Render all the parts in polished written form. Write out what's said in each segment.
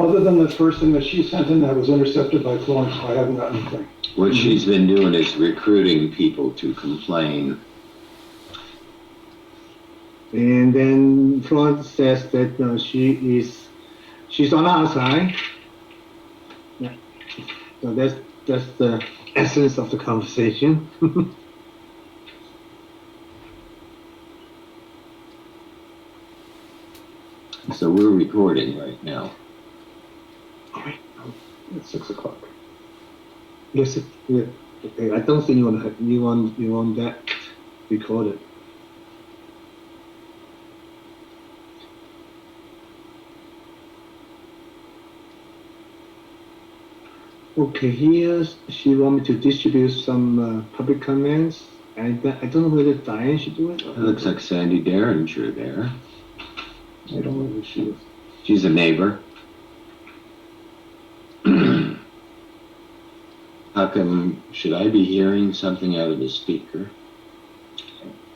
other than the first thing that she sent in that was intercepted by Florence, I haven't got anything. What she's been doing is recruiting people to complain. And then Florence says that she's on our side. Yeah. So that's the essence of the conversation. So we're recording right now. It's 6 o'clock. Yes, yeah. Okay, I don't think you want that recorded. Okay, here she want me to distribute some public comments. I don't know whether Diane should do it. It looks like Sandy Derringer there. I don't know who she is. She's a neighbor. How come, should I be hearing something out of the speaker?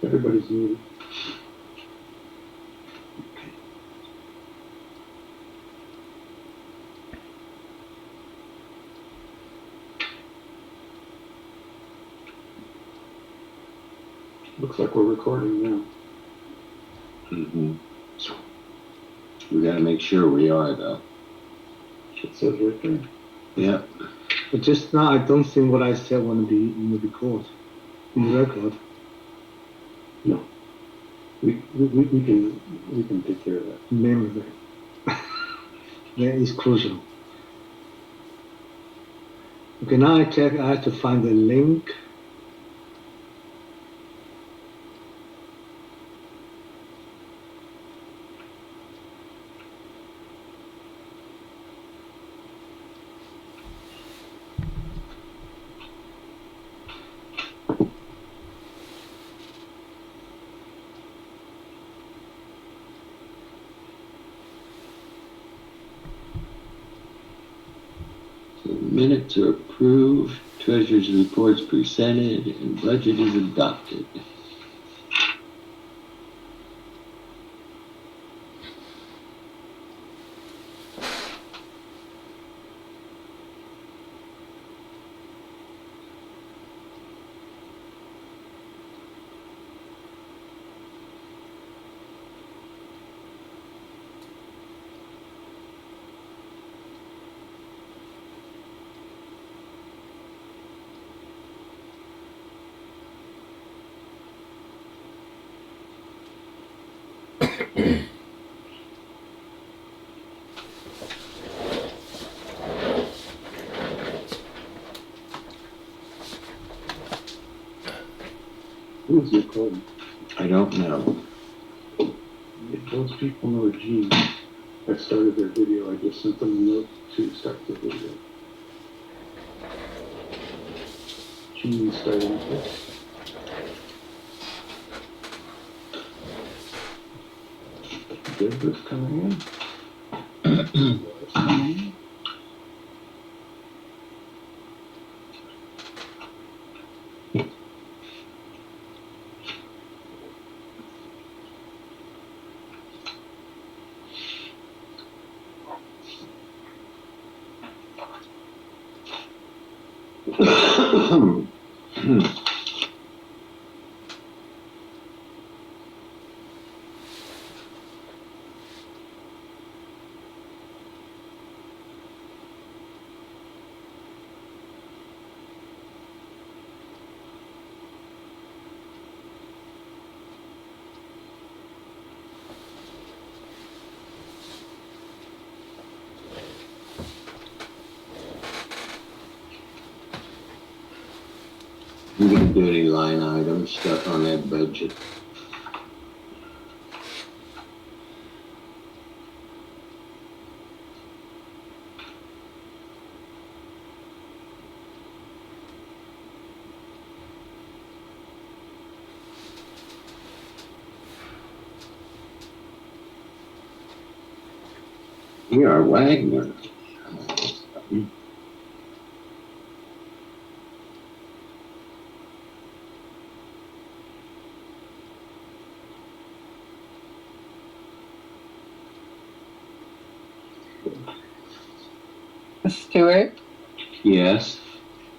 Everybody's muted. Looks like we're recording now. Mm-hmm. We gotta make sure we are, though. It says right there. Yeah. But just now, I don't think what I said want to be in the record, in the record. No. We can take care of that. Remember that. That is crucial. Okay, now I check. I have to find the link. Minutes are approved, treasurer's reports presented, and budget is adopted. Who's recording? I don't know. If those people know Gene that started their video, I just sent them a note to start the video. Gene starting this. Deborah's coming in. Laura's coming in. You didn't do any line item stuff on that budget. You are Wagner. Stuart, Yes.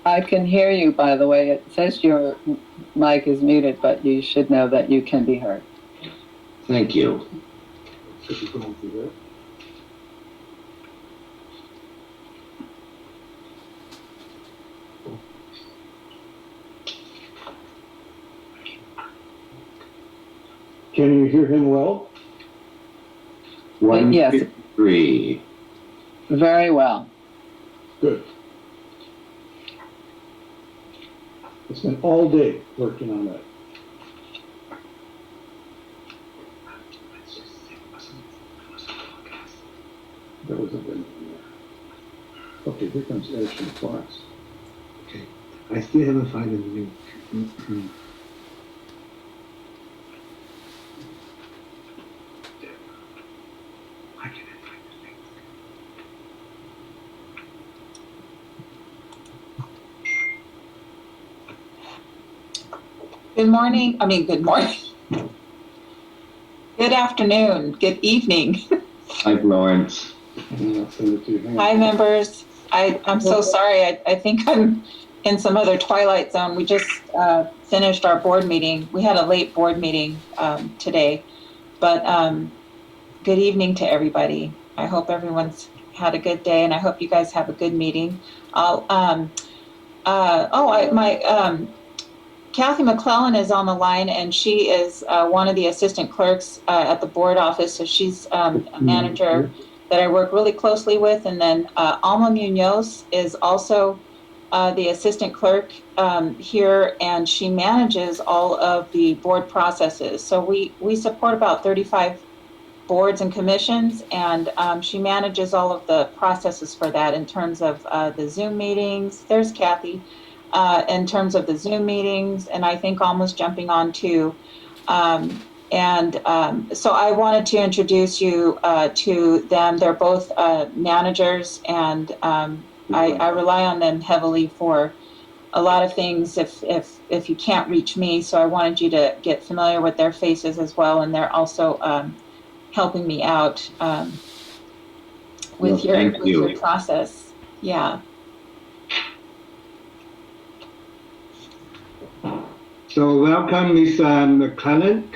I can hear you, by the way. It says your mic is muted, but you should know that you can be heard. Thank you. Should be going through that. Can you hear him well? Yes. 153. Very well. Good. I spent all day working on that. There wasn't anything there. Okay, here comes Ashton Fox. Okay. I still haven't found the link. Why can't I find the link? Good morning. Good morning. Good afternoon. Good evening. Hi, Lawrence. And I'll send it to you. Hang on. Hi, members. I'm so sorry. I think I'm in some other twilight zone. We just finished our board meeting. We had a late board meeting today, but good evening to everybody. I hope everyone's had a good day, and I hope you guys have a good meeting. Kathy McClellan is on the line, and she is one of the assistant clerks at the board office. So she's a manager that I work really closely with. And then Alma Munoz is also the assistant clerk here, and she manages all of the board processes. So we support about 35 boards and commissions, and she manages all of the processes for that in terms of the Zoom meetings. There's Kathy. In terms of the Zoom meetings, and I think almost jumping on too. So I wanted to introduce you to them. They're both managers, and I rely on them heavily for a lot of things if you can't reach me. So I wanted you to get familiar with their faces as well, and they're also helping me out with your process. Yeah. So welcome, Miss McClellan.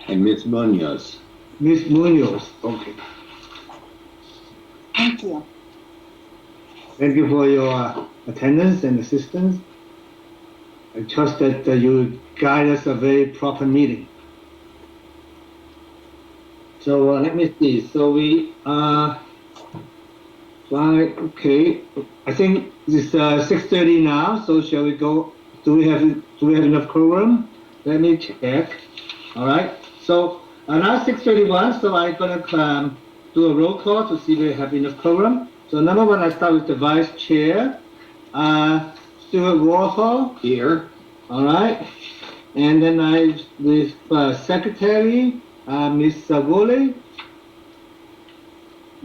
And Miss Munoz. Miss Munoz. Okay. Thank you. Thank you for your attendance and assistance. I trust that you guide us a very proper meeting. So let me see. So we are fine. Okay. I think it's 6:30 now. So shall we go? Do we have enough quorum? Let me check. All right. So now 6:31. So I'm gonna do a roll call to see if we have enough quorum. So number one, I start with the vice chair, Stuart Warhol. Here. All right. And then with secretary, Miss Woolley.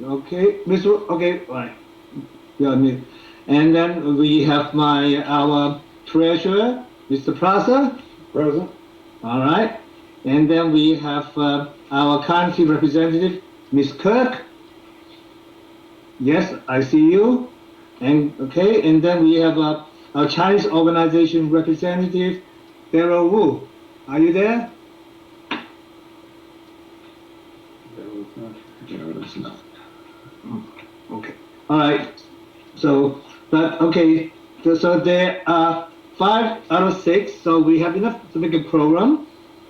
Okay, Miss. Okay, all right. Yeah, me. And then we have our treasurer, Mr. Plaza. Present. All right. And then we have our county representative, Miss Kirk. Yes, I see you. And okay, and then we have our Chinese organization representative, Daryl Wu. Are you there? There is not. Okay. All right. So, but okay. So there are 5 out of 6. So we have enough to make a program.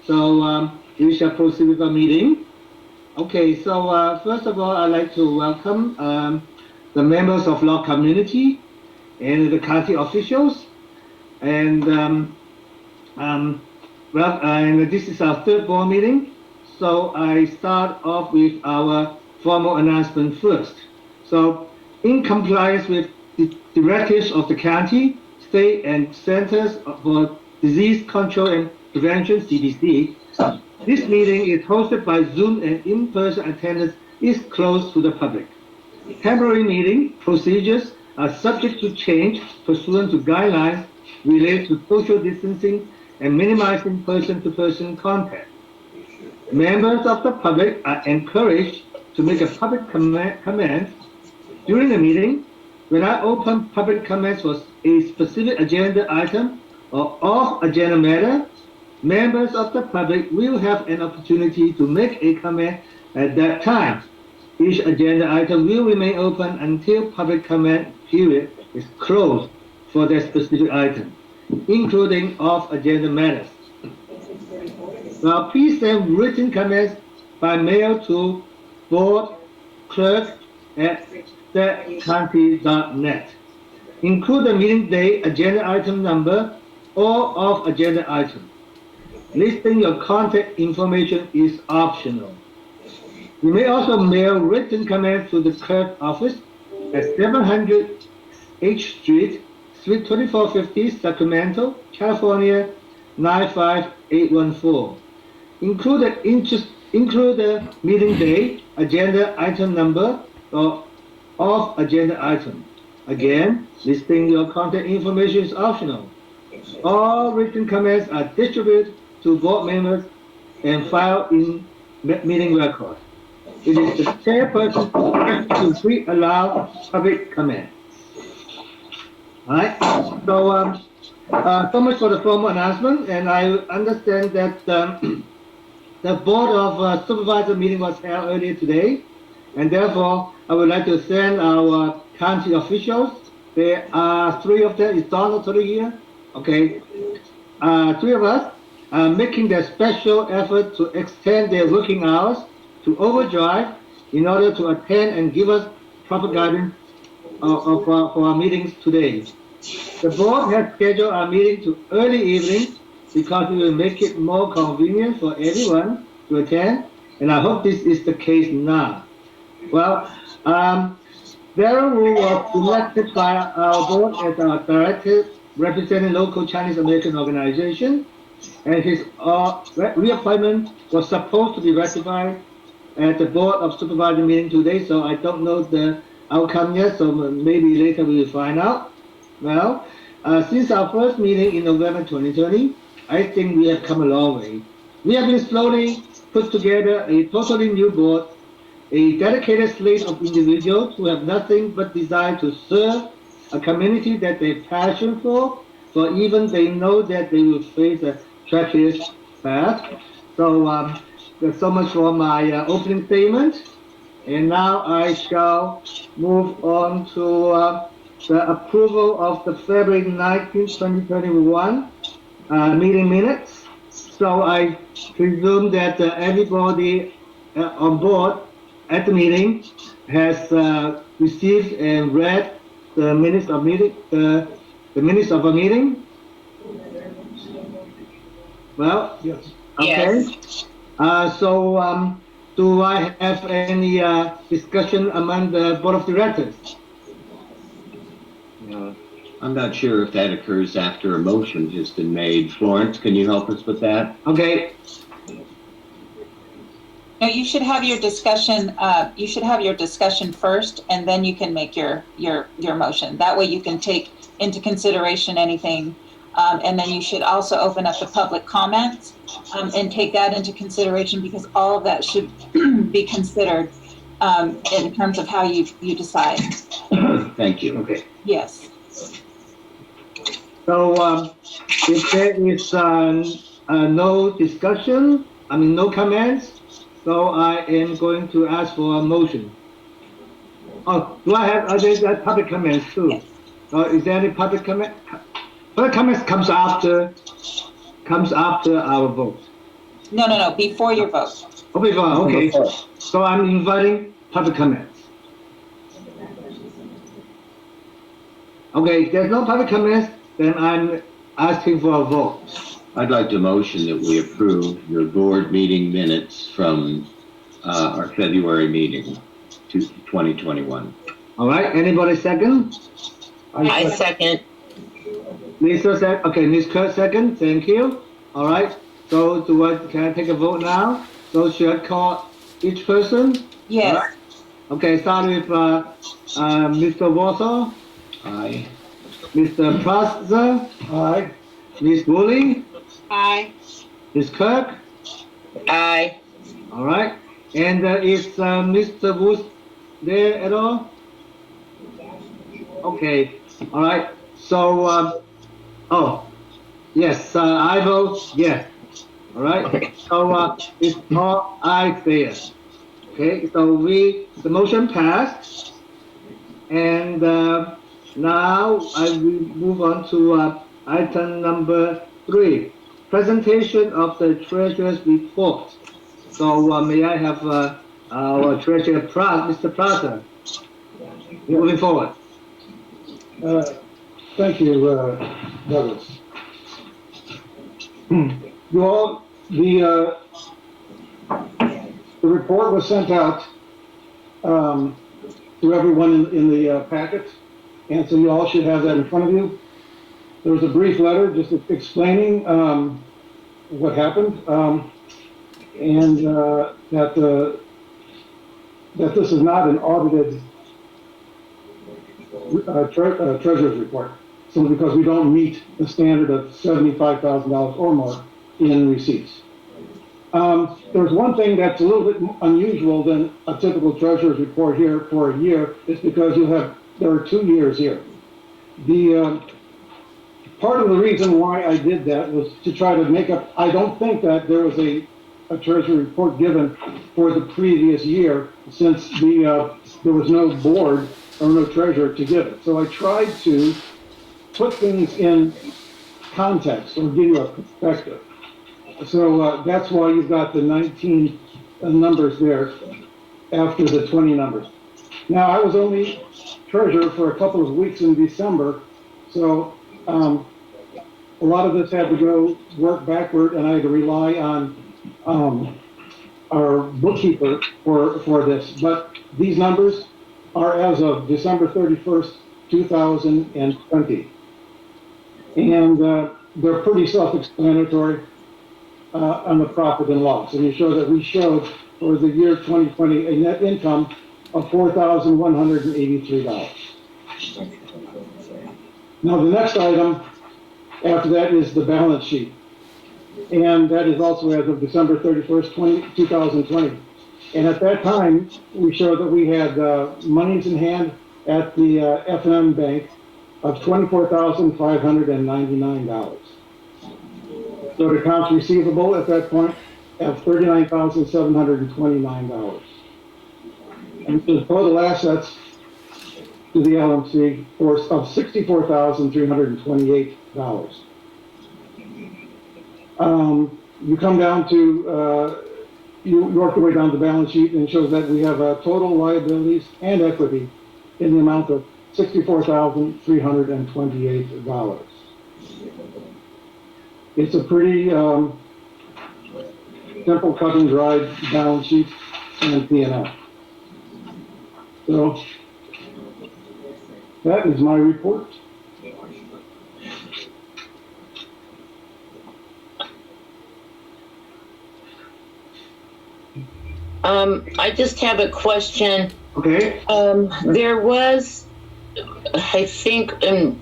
So we shall proceed with our meeting. Okay. So first of all, I'd like to welcome the members of Locke community and the county officials. And and this is our 3rd board meeting. So I start off with our formal announcement first. So in compliance with the directives of the county, state, and Centers for Disease Control and Prevention, CDC, this meeting is hosted by Zoom, and in-person attendance is closed to the public. Temporary meeting procedures are subject to change pursuant to guidelines related to social distancing and minimizing person-to-person contact. Members of the public are encouraged to make a public comment during the meeting when I open public comments for a specific agenda item or off-agenda matter, members of the public will have an opportunity to make a comment at that time. Each agenda item will remain open until public comment period is closed for that specific item, including off-agenda matters. Now, please send written comments by mail to boardclerk@statecounty.net. Include the meeting date, agenda item number, or off-agenda item. Listing your contact information is optional. You may also mail written comments to the clerk office at 700 H Street, Suite 2450, Sacramento, California 95814. Include the meeting day, agenda item number, or off-agenda item. Again, listing your contact information is optional. All written comments are distributed to board members and filed in meeting record. It is the chairperson's discretion to allow public comment. All right. So, so much for the formal announcement, and I understand that the Board of Supervisor meeting was held earlier today, and therefore I would like to thank our county officials. There are 3 of them. Is Donald totally here? Okay. 3 of us are making their special effort to extend their working hours to overdrive in order to attend and give us proper guidance for our meetings today. The board has scheduled our meeting to early evening because we will make it more convenient for everyone to attend, and I hope this is the case now. Well, Darren Wu was elected by our board as our director representing local Chinese American organization, and his reappointment was supposed to be ratified at the Board of Supervisor meeting today, so I don't know the outcome yet, so maybe later we will find out. Well, since our first meeting in November 2020, I think we have come a long way. We have been slowly put together a totally new board, a dedicated slate of individuals who have nothing but desire to serve a community that they passion for even they know that they will face a treacherous path. So there's so much for my opening statement, and now I shall move on to the approval of the February 19, 2021 meeting minutes. So I presume that everybody on board at the meeting has received and read the minutes of meeting, the minutes of a meeting. Well, Yes. okay. Yes. So do I have any discussion among the board of directors? I'm not sure if that occurs after a motion has been made. Florence, can you help us with that? Okay. No, you should have your discussion. You should have your discussion first, and then you can make your motion. That way, you can take into consideration anything, and then you should also open up the public comments and take that into consideration, because all of that should be considered in terms of how you decide. Thank you. Okay. Yes. So if there is no discussion, no comments, so I am going to ask for a motion. Oh, do I have other public comments too? Yes. Is there any public comment? Public comments comes after our vote. No. Before your vote. Oh, before, okay. So I'm inviting public comments. Okay, if there's no public comments, then I'm asking for a vote. I'd like to motion that we approve the board meeting minutes from our February meeting to 2021. All right, anybody second? I second. Lisa second. Okay, Ms. Kurt second. Thank you. All right. So can I take a vote now? So should I call each person? Yes. Right. Okay, start with Mr. Warsaw. Aye. Mr. Prasza. Aye. Ms. Woolley. Aye. Ms. Kirk. Aye. All right. And is Mr. Woods there at all? Okay, all right. So, oh, yes, I vote yes. All right. So, it's all I say. Okay, so the motion passed, and now I will move on to item number 3, presentation of the treasurer's report. So, may I have our treasurer, Mr. Plaza, moving forward? Thank you, Douglas. You all, the report was sent out to everyone in the packet, and so you all should have that in front of you. There was a brief letter just explaining what happened, and that this is not an audited treasurer's report, simply because we don't meet the standard of $75,000 or more in receipts. There's one thing that's a little bit unusual than a typical treasurer's report here for a year, is because there are 2 years here. The part of the reason why I did that was to try to make up, I don't think that there was a treasury report given for the previous year, since there was no board or no treasurer to give it. So I tried to put things in context or give you a perspective. So that's why you've got the 19 numbers there after the 20 numbers. Now, I was only treasurer for a couple of weeks in December, so a lot of this had to work backward, and I had to rely on our bookkeeper for this. But these numbers are as of December 31st, 2020. And they're pretty self-explanatory on the profit and loss. And you show that we showed for the year 2020 a net income of $4,183. Now, the next item after that is the balance sheet. And that is also as of December 31st, 2020. And at that time, we showed that we had monies in hand at the FM Bank of $24,599. So the accounts receivable at that point of $39,729. And the total assets to the LMC of $64,328. You come down to, you work your way down the balance sheet, and it shows that we have total liabilities and equity in the amount of $64,328. It's a pretty simple, cut and dried balance sheet and P&L. So that is my report. I just have a question. Okay. There was, I think, the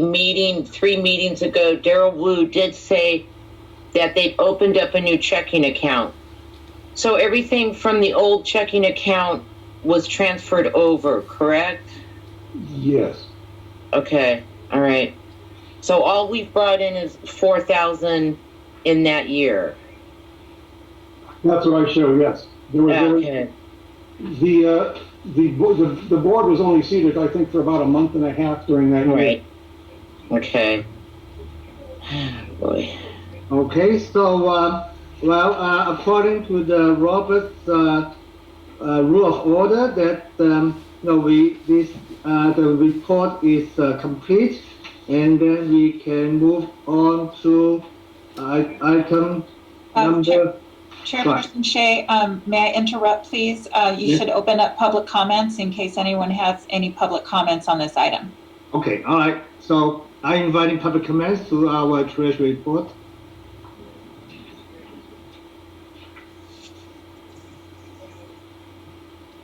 meeting, 3 meetings ago, Daryl Wu did say that they've opened up a new checking account. So everything from the old checking account was transferred over, correct? Yes. Okay, all right. So all we've brought in is 4,000 in that year. That's what I show, yes. Okay. The board was only seated, I think, for about a month and a half during that year. Right. Okay. Boy. Okay, so, according to the Robert's rule of order, that the report is complete, and then we can move on to item number. Chairperson Shea, may I interrupt, please? You should open up public comments in case anyone has any public comments on this item. Okay, all right. So I'm inviting public comments to our treasury report.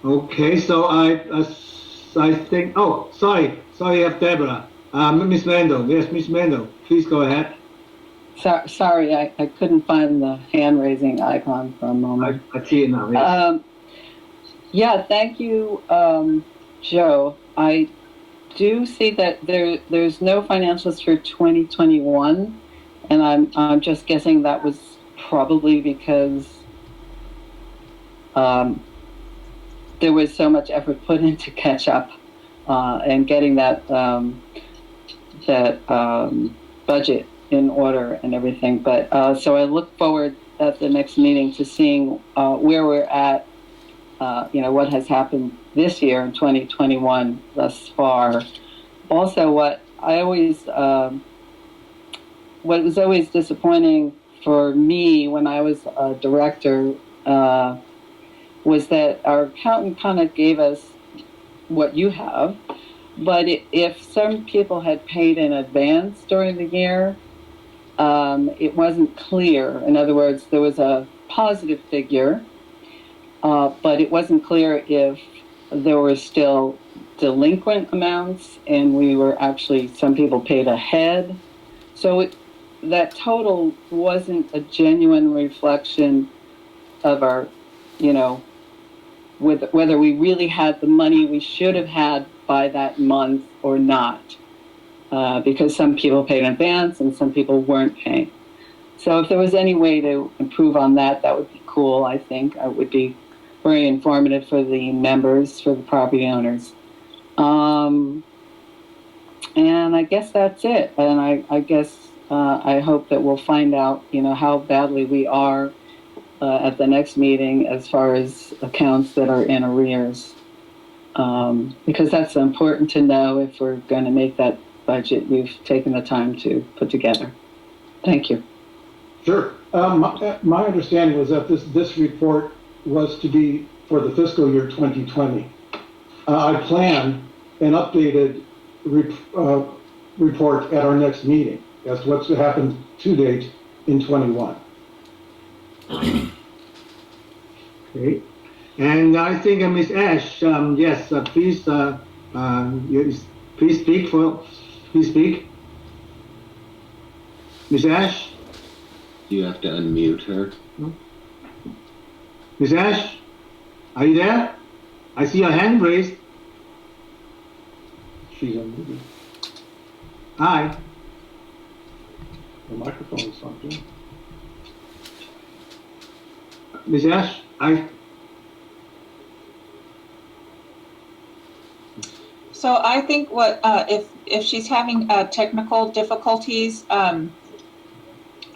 Okay, so I think. Oh, sorry, I have Deborah. Miss Mando. Yes, Miss Mando. Please go ahead. Sorry, I couldn't find the hand-raising icon for a moment. I see it now. Yes. Yeah, thank you, Joe. I do see that there's no financials for 2021, and I'm just guessing that was probably because there was so much effort put in to catch up and getting that budget in order and everything. But so I look forward at the next meeting to seeing where we're at. What has happened this year in 2021 thus far. Also, what was always disappointing for me when I was a director was that our accountant kind of gave us what you have, but if some people had paid in advance during the year, it wasn't clear. In other words, there was a positive figure, but it wasn't clear if there were still delinquent amounts and we were actually, some people paid ahead. So that total wasn't a genuine reflection of our, whether we really had the money we should have had by that month or not, because some people paid in advance and some people weren't paying. So if there was any way to improve on that, that would be cool, I think. It would be very informative for the members, for the property owners. And I guess that's it. And I guess I hope that we'll find out, how badly we are at the next meeting as far as accounts that are in arrears. Because that's important to know if we're going to make that budget we've taken the time to put together. Thank you. Sure. My understanding was that this report was to be for the fiscal year 2020. I plan an updated report at our next meeting as to what's happened to date in 21. Okay. And I think Ms. Ash, yes, please speak. Please speak. Ms. Ash? You have to unmute her. Ms. Ash, are you there? I see your hand raised. She's unmuted. Hi. The microphone is something. Ms. Ash, So I think if she's having technical difficulties,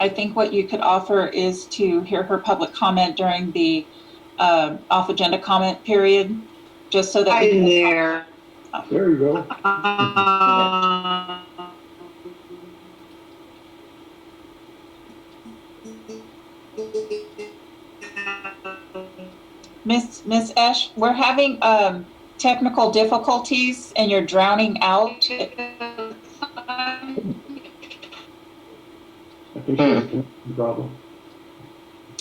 I think what you could offer is to hear her public comment during the off agenda comment period, just so that we can. there. There you go. Miss Ash, we're having technical difficulties and you're drowning out. I think that's a problem.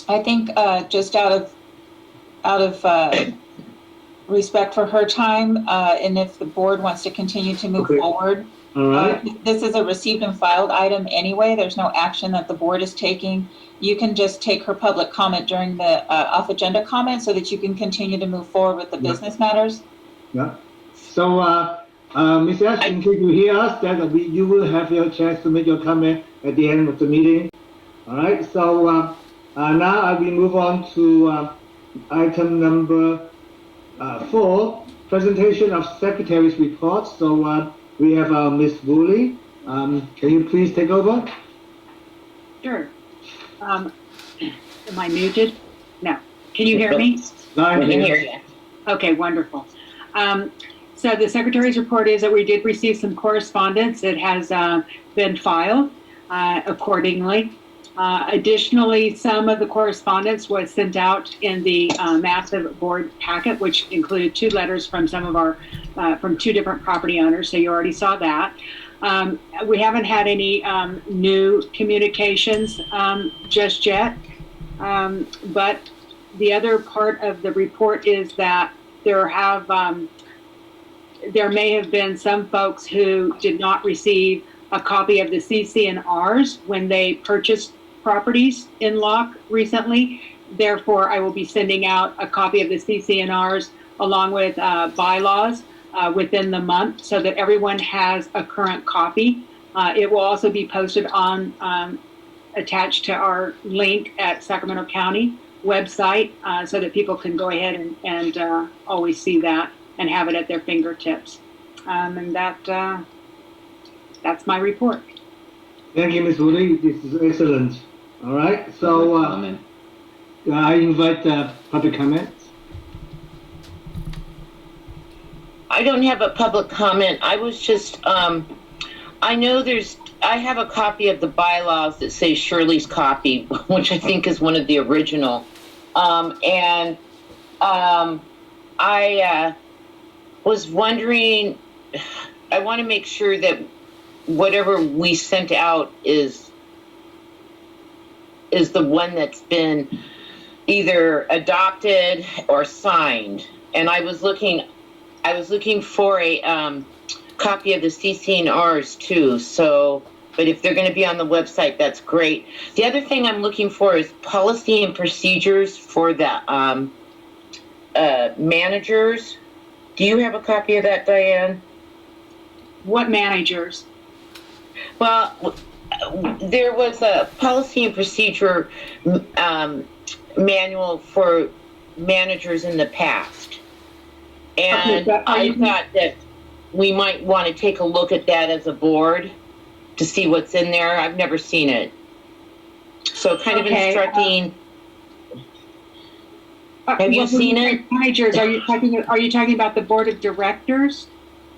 I think just out of respect for her time, and if the board wants to continue to move forward. all right. This is a received and filed item anyway. There's no action that the board is taking. You can just take her public comment during the off agenda comment so that you can continue to move forward with the business matters. Yeah. So, Ms. Ash, in case you hear us, that you will have your chance to make your comment at the end of the meeting. All right. So now I will move on to item number 4, presentation of secretary's report. So we have Ms. Woolley. Can you please take over? Sure. Am I muted? No. Can you hear me? We can hear you. Okay, wonderful. So the secretary's report is that we did receive some correspondence. It has been filed accordingly. Additionally, some of the correspondence was sent out in the massive board packet, which included 2 letters from some of our, from 2 different property owners. So you already saw that. We haven't had any new communications just yet. But the other part of the report is that there may have been some folks who did not receive a copy of the CC&Rs when they purchased properties in Locke recently. Therefore, I will be sending out a copy of the CC&Rs along with bylaws within the month so that everyone has a current copy. It will also be posted on, attached to our link at Sacramento County website so that people can go ahead and always see that and have it at their fingertips. And that's my report. Thank you, Ms. Woody. This is excellent. All right, so Comment. I invite public comments. I don't have a public comment. I was just, I know I have a copy of the bylaws that say Shirley's copy, which I think is one of the original. I was wondering, I want to make sure that whatever we sent out is the one that's been either adopted or signed. And I was looking for a copy of the CC&Rs too. So, but if they're going to be on the website, that's great. The other thing I'm looking for is policy and procedures for the managers. Do you have a copy of that, Diane? What managers? Well, there was a policy and procedure manual for managers in the past. And Okay, I thought that we might want to take a look at that as a board to see what's in there. I've never seen it. So kind of instructing. Have you seen it? Managers, are you talking about the board of directors?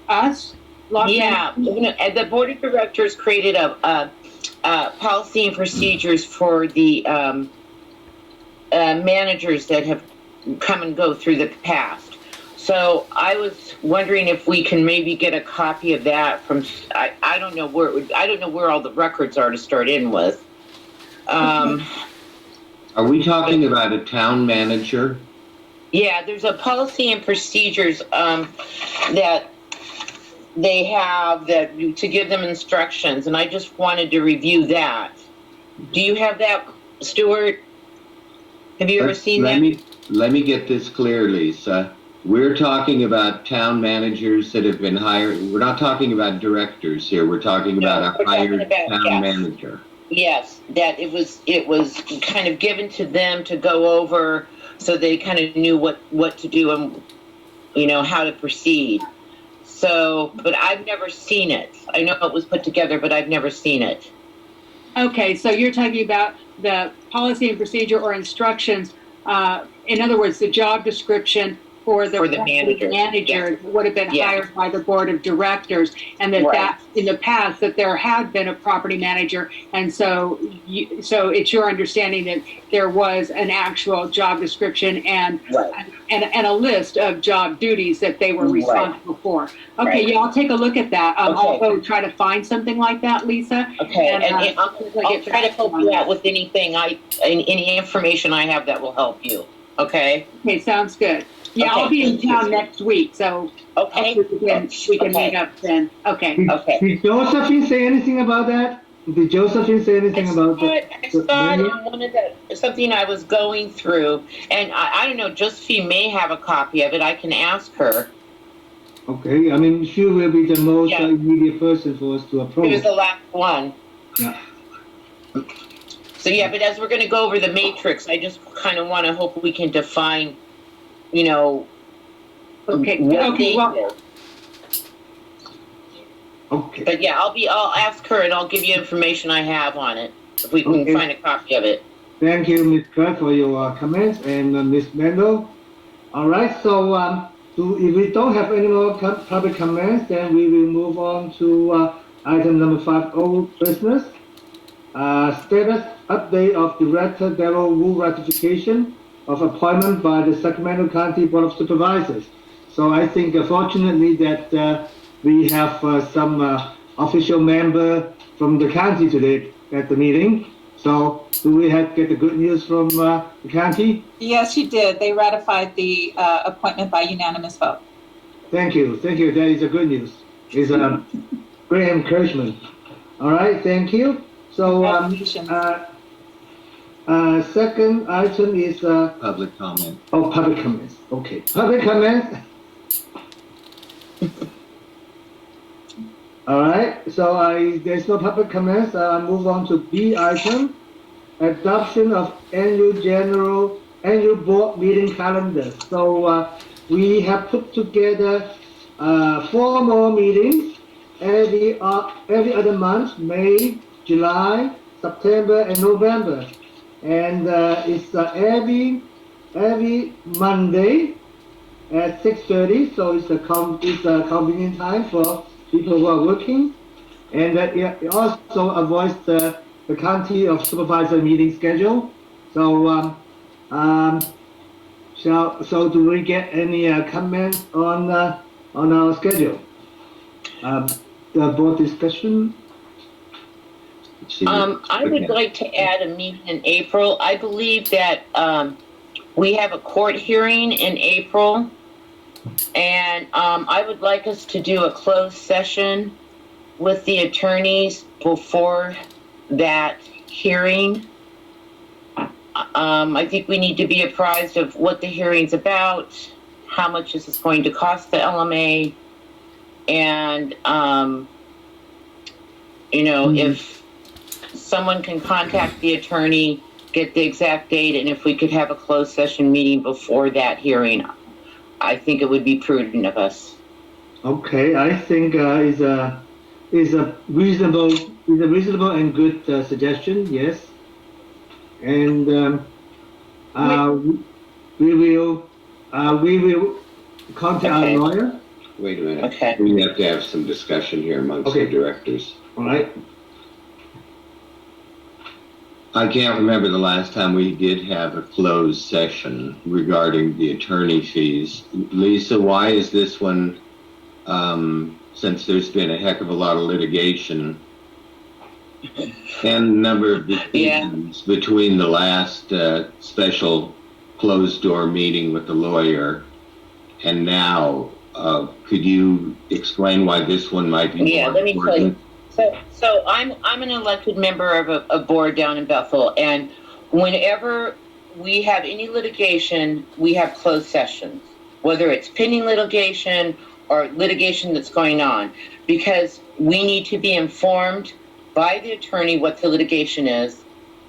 Us? Locke Yeah, and the board of directors created a policy and procedures for the managers that have come and go through the past. So I was wondering if we can maybe get a copy of that from. I don't know where all the records are to start in with. Are we talking about a town manager? Yeah, there's a policy and procedures that they have to give them instructions, and I just wanted to review that. Do you have that, Stuart? Have you ever seen that? Let me get this clear, Lisa. We're talking about town managers that have been hired. We're not talking about directors here. We're talking about a hired town manager. Yes, that it was kind of given to them to go over, so they kind of knew what to do and how to proceed. So, but I've never seen it. I know it was put together, but I've never seen it. Okay, so you're talking about the policy and procedure or instructions. In other words, the job description for the manager would have been hired by the board of directors, and that in the past that there had been a property manager, and so it's your understanding that there was an actual job description and a list of job duties that they were responsible for. Okay, yeah, I'll take a look at that. I'll go try to find something like that, Lisa. Okay, and I'll try to help you out with any information I have that will help you. Okay. Okay, sounds good. Yeah, Okay, I'll be in town next week, so we can meet up then. Okay. Did Josephine say anything about that? Did Josephine say anything about that? I saw it on one of something I was going through, and I don't know, Josephine may have a copy of it. I can ask her. Okay, I mean, she will be the most immediate person for us to approach. It was the last one. Yeah. So yeah, but as we're going to go over the matrix, I just kind of want to hope we can define, Okay. Okay. But yeah, I'll ask her and I'll give you information I have on it, if we can find a copy of it. Thank you, Ms. Clark, for your comments, and Ms. Mendel. All right, so if we don't have any more public comments, then we will move on to item number 5, old business. Status update of Director Darrell Wu ratification of appointment by the Sacramento County Board of Supervisors. So I think fortunately that we have some official member from the county today at the meeting. So do we get the good news from the county? Yes, you did. They ratified the appointment by unanimous vote. Thank you. That is a good news. It's a great encouragement. All right, thank you. So second item is Public comment. public comments. Okay, public comments. All right, so there's no public comments. I move on to B item, adoption of annual board meeting calendar. So we have put together 4 more meetings every other month: May, July, September, and November. And it's every Monday at 6:30. So it's a convenient time for people who are working, and it also avoids the county of supervisor meeting schedule. So, so do we get any comments on our schedule? The board discussion. I would like to add a meeting in April. I believe that we have a court hearing in April, and I would like us to do a closed session with the attorneys before that hearing. I think we need to be apprised of what the hearing's about, how much this is going to cost the LMA, and if someone can contact the attorney, get the exact date, and if we could have a closed session meeting before that hearing, I think it would be prudent of us. Okay, I think is a reasonable and good suggestion. Yes, and we will contact our lawyer. Wait a minute. Okay. We have to have some discussion here amongst the directors. All right. I can't remember the last time we did have a closed session regarding the attorney fees. Lisa, why is this one, since there's been a heck of a lot of litigation and a number of decisions between the last special closed door meeting with the lawyer and now, could you explain why this one might be more let me important? tell you. So I'm an elected member of a board down in Bethel, and whenever we have any litigation, we have closed sessions, whether it's pending litigation or litigation that's going on, because we need to be informed by the attorney what the litigation is,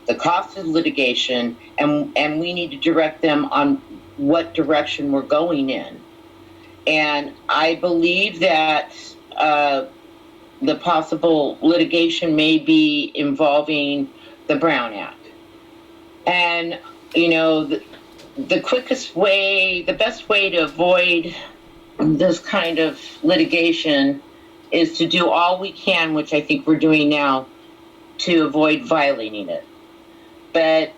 the cost of litigation, and we need to direct them on what direction we're going in. And I believe that the possible litigation may be involving the Brown Act. And, the quickest way, the best way to avoid this kind of litigation is to do all we can, which I think we're doing now, to avoid violating it. But,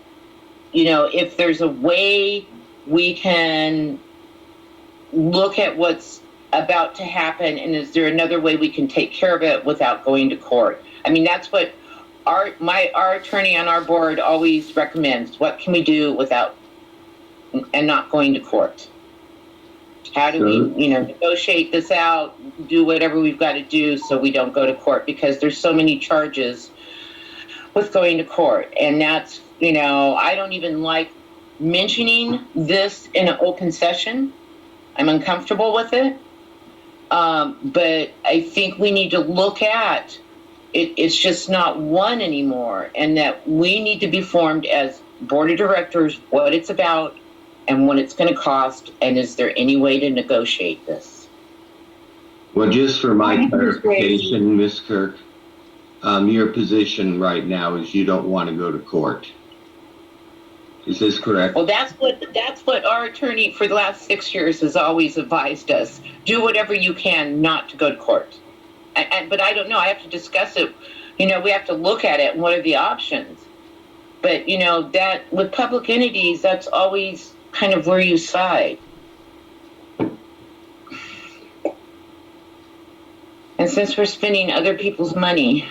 if there's a way we can look at what's about to happen, and is there another way we can take care of it without going to court? I mean, that's what our attorney on our board always recommends. What can we do without and not going to court? How do we, negotiate this out, do whatever we've got to do so we don't go to court? Because there's so many charges with going to court, and that's, I don't even like mentioning this in an open session. I'm uncomfortable with it. But I think we need to look at it. It's just not one anymore, and that we need to be formed as board of directors what it's about and what it's going to cost, and is there any way to negotiate this? Well, just for my clarification, Ms. Kirk, your position right now is you don't want to go to court. Is this correct? Well, that's what our attorney for the last 6 years has always advised us. Do whatever you can not to go to court. But I don't know. I have to discuss it. We have to look at it and what are the options. But, that with public entities, that's always kind of where you side. And since we're spending other people's money.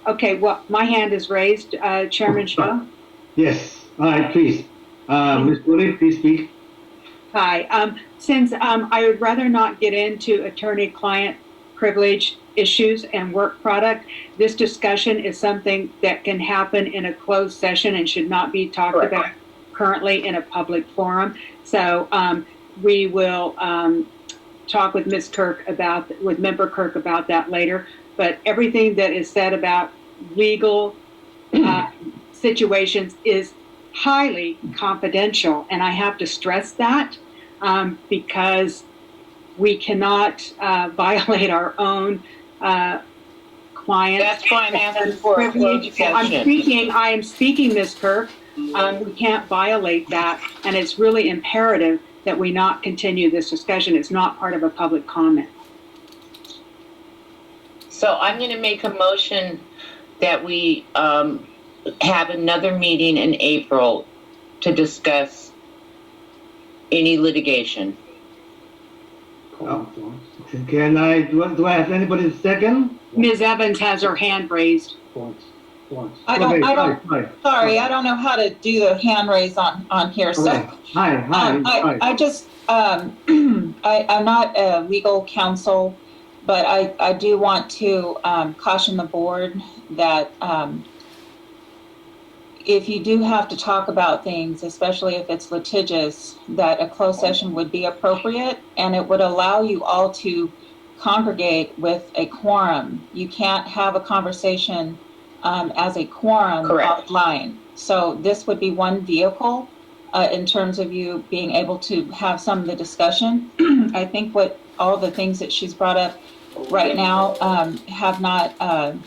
Okay, well, my hand is raised, Chairman Shaw. Yes. All right, please. Ms. Woolley, please speak. Hi. Since I would rather not get into attorney-client privilege issues and work product, this discussion is something that can happen in a closed session and should not be talked about currently in a public forum. So we will talk with with Member Kirk about that later. But everything that is said about legal situations is highly confidential, and I have to stress that because we cannot violate our own clients. That's why I'm asking for a closed session. I am speaking, Ms. Kirk. We can't violate that, and it's really imperative that we not continue this discussion. It's not part of a public comment. So I'm going to make a motion that we have another meeting in April to discuss any litigation. Can I, do I have anybody second? Ms. Evans has her hand raised. Florence. I don't, sorry, I don't know how to do the hand raise on here, so. Okay. Hi. I just, I'm not a legal counsel, but I do want to caution the board that if you do have to talk about things, especially if it's litigious, that a closed session would be appropriate, and it would allow you all to congregate with a quorum. You can't have a conversation as a quorum offline. So this would be one vehicle in terms of you being able to have some of the discussion. I think what all the things that she's brought up right now have not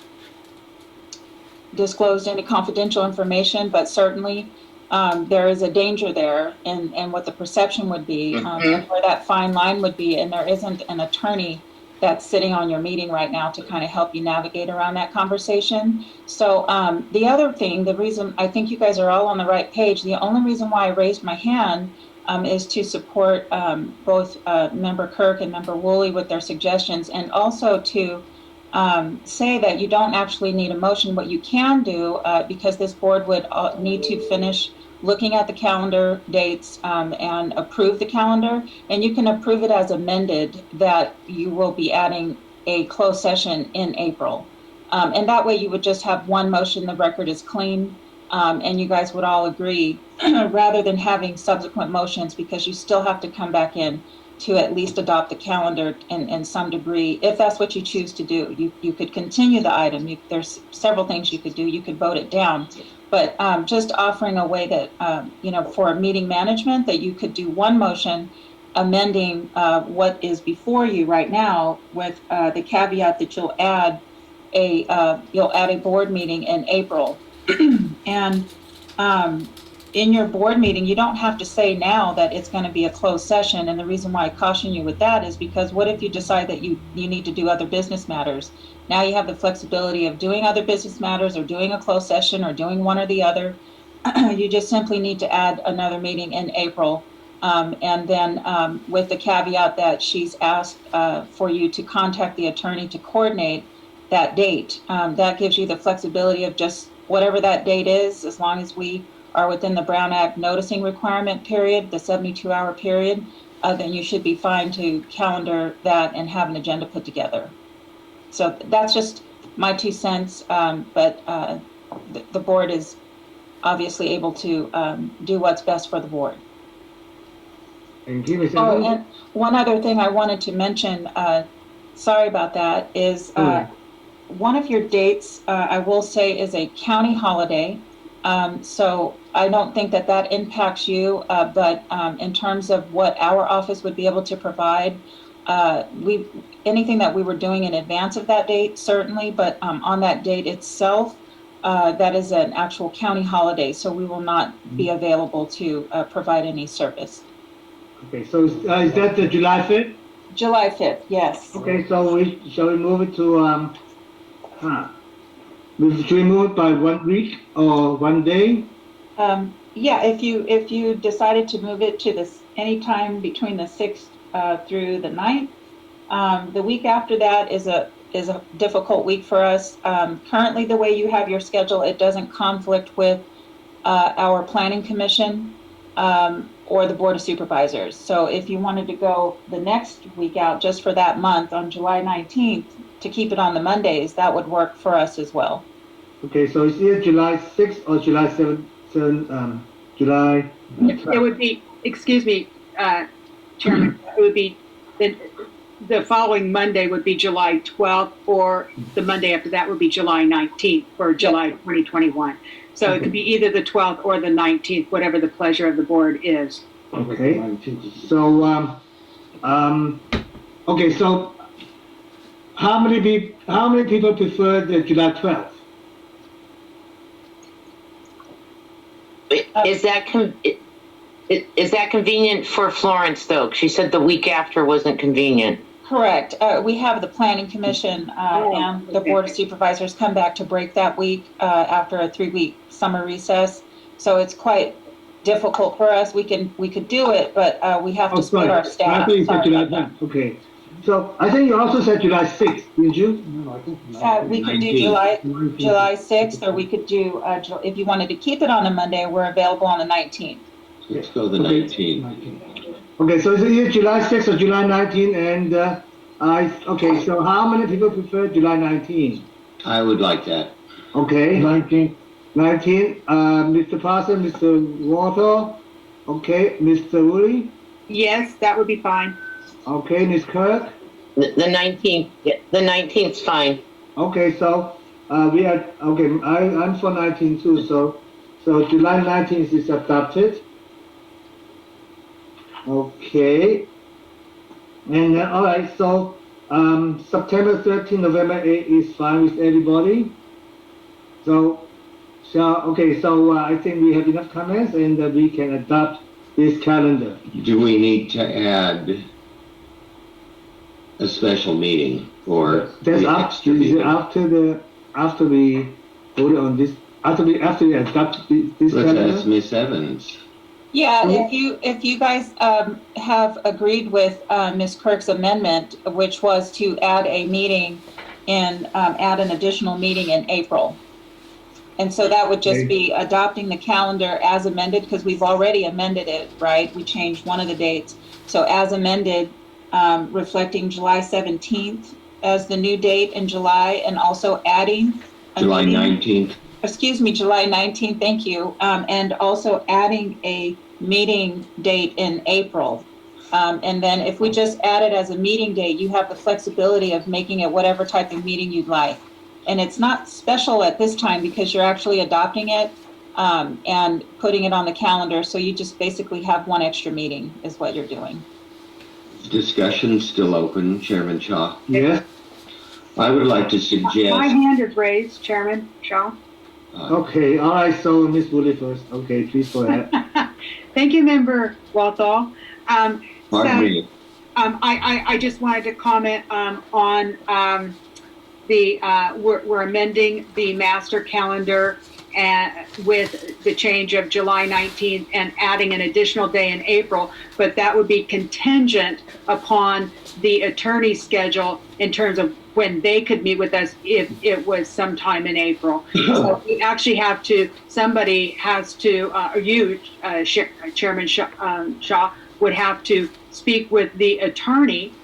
disclosed any confidential information, but certainly there is a danger there and what the perception would be, and where that fine line would be, and there isn't an attorney that's sitting on your meeting right now to kind of help you navigate around that conversation. So the other thing, the reason I think you guys are all on the right page, the only reason why I raised my hand is to support both Member Kirk and Member Woolley with their suggestions, and also to say that you don't actually need a motion. What you can do, because this board would need to finish looking at the calendar dates and approve the calendar, and you can approve it as amended that you will be adding a closed session in April. And that way you would just have one motion, the record is clean, and you guys would all agree rather than having subsequent motions, because you still have to come back in to at least adopt the calendar in some degree, if that's what you choose to do. You could continue the item. There's several things you could do. You could vote it down. But just offering a way that, for meeting management, that you could do one motion amending what is before you right now, with the caveat that you'll add a board meeting in April. And in your board meeting, you don't have to say now that it's going to be a closed session. And the reason why I caution you with that is because what if you decide that you need to do other business matters? Now you have the flexibility of doing other business matters or doing a closed session or doing one or the other. You just simply need to add another meeting in April. And then with the caveat that she's asked for you to contact the attorney to coordinate that date. That gives you the flexibility of just whatever that date is, as long as we are within the Brown Act noticing requirement period, the 72-hour period, then you should be fine to calendar that and have an agenda put together. So that's just my 2 cents, but the board is obviously able to do what's best for the board. And give me Oh, and one other thing I wanted to mention, sorry about that, is one of your dates, I will say, is a county holiday. So I don't think that impacts you, but in terms of what our office would be able to provide, anything that we were doing in advance of that date, certainly, but on that date itself, that is an actual county holiday, so we will not be available to provide any service. Okay, so is that the July 5th? July 5th, yes. Okay, so shall we move it to, should we move it by 1 week or 1 day? Yeah, if you decided to move it to this anytime between the 6th through the 9th, the week after that is a difficult week for us. Currently, the way you have your schedule, it doesn't conflict with our planning commission or the board of supervisors. So if you wanted to go the next week out just for that month on July 19th to keep it on the Mondays, that would work for us as well. Okay, so it's either July 6th or July 7th, July It 12th. would be, excuse me, Chairman, it would be, the following Monday would be July 12th, or the Monday after that would be July 19th for July 2021. So it could be either the 12th or the 19th, whatever the pleasure of the board is. Okay. So, okay, so how many people prefer the July 12th? Is that convenient for Florence, though? She said the week after wasn't convenient. Correct. We have the planning commission and the board of supervisors come back to break that week after a 3-week summer recess. So it's quite difficult for us. We could do it, but we have to split our I staff. thought you said Sorry July about 10th. Okay. So I think you also said July 6th, didn't you? No, I think. that. We could do 19th. July 6th, or we could do, if you wanted to keep it on a Monday, we're available on the 19th. Let's go the Okay. 19th. Okay, so is it either July 6th or July 19th? And okay, so how many people prefer July 19th? I would like that. Okay. 19th. 19th, Mr. Parson, Mr. Walter, okay, Mr. Woolley, Yes, that would be fine. okay, Ms. Kirk, The 19th, the 19th's fine. okay, so we are, okay, I'm for 19 too, so July 19th is adopted. Okay, and all right, so September 13th, November 8th is fine with everybody. So okay, so I think we have enough comments and we can adopt this calendar. Do we need to add a special meeting or? That's the up, extra is it meeting? after we vote on this, after we adopt this Let's ask calendar? Miss Evans. Yeah, if you guys have agreed with Ms. Kirk's amendment, which was to add a meeting and add an additional meeting in April. And so that would just be adopting the calendar as amended, because we've already amended it, right? We changed one of the dates. So as amended, reflecting July 17th as the new date in July, and also adding a July meeting- 19th. Excuse me, July 19th, thank you. And also adding a meeting date in April. And then if we just add it as a meeting date, you have the flexibility of making it whatever type of meeting you'd like. And it's not special at this time because you're actually adopting it and putting it on the calendar. So you just basically have one extra meeting is what you're doing. Discussion still open, Chairman Shaw. Yes, I would like to My suggest, hand is raised, Chairman Shaw. okay, all right, so Ms. Woolley first, okay, please go ahead. Thank you, Member Walthall. pardon me, I just wanted to comment on we're amending the master calendar and with the change of July 19th and adding an additional day in April, but that would be contingent upon the attorney's schedule in terms of when they could meet with us if it was sometime in April. So we actually have to, somebody has to, or you, Chairman Shaw, would have to speak with the attorney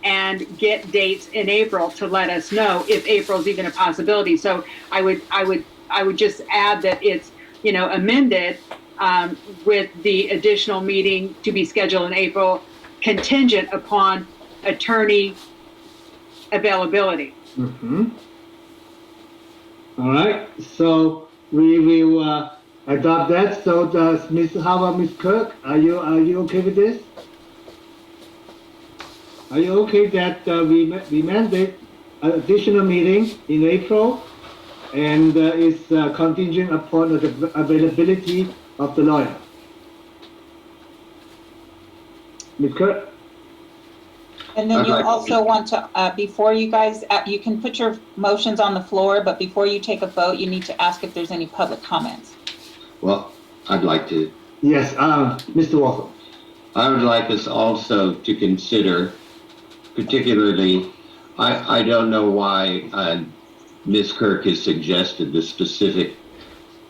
and get dates in April to let us know if April's even a possibility. So I would just add that it's, amended with the additional meeting to be scheduled in April, contingent upon attorney availability. Mm-hmm. All right, so we will adopt that. So how about Ms. Kirk? Are you okay with this? Are you okay that we mandate an additional meeting in April and it's contingent upon the availability of the lawyer? Ms. Kirk? And then I'd you like to- also want to, before you guys, you can put your motions on the floor, but before you take a vote, you need to ask if there's any public comments. well, I'd like to, Yes, Mr. Walker. I would like us also to consider, particularly, I don't know why Ms. Kirk has suggested the specific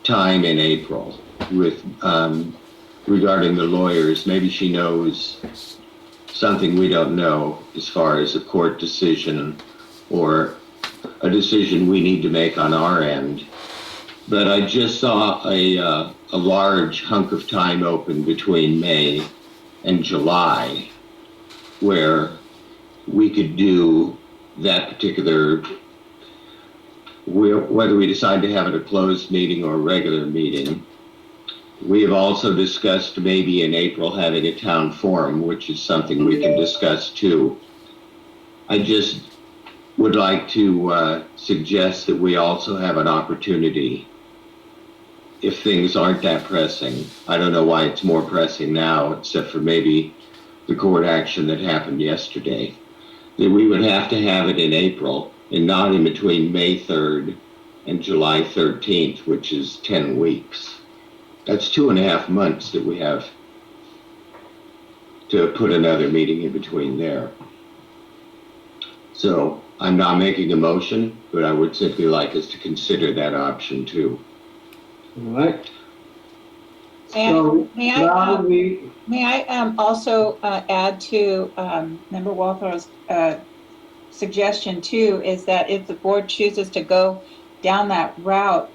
time in April with regarding the lawyers. Maybe she knows something we don't know as far as a court decision or a decision we need to make on our end but I just saw a large hunk of time open between May and July where we could do that particular, whether we decide to have it a closed meeting or a regular meeting. We have also discussed maybe in April having a town forum, which is something we can discuss too. I just would like to suggest that we also have an opportunity, if things aren't that pressing. I don't know why it's more pressing now, except for maybe the court action that happened yesterday, that we would have to have it in April and not in between May 3rd and July 13th, which is 10 weeks. That's 2.5 months that we have to put another meeting in between there. So I'm not making a motion, but I would simply like us to consider that option too. All right. And So may now I also add to Member Walthall's suggestion too, is that if the board chooses to go down that route,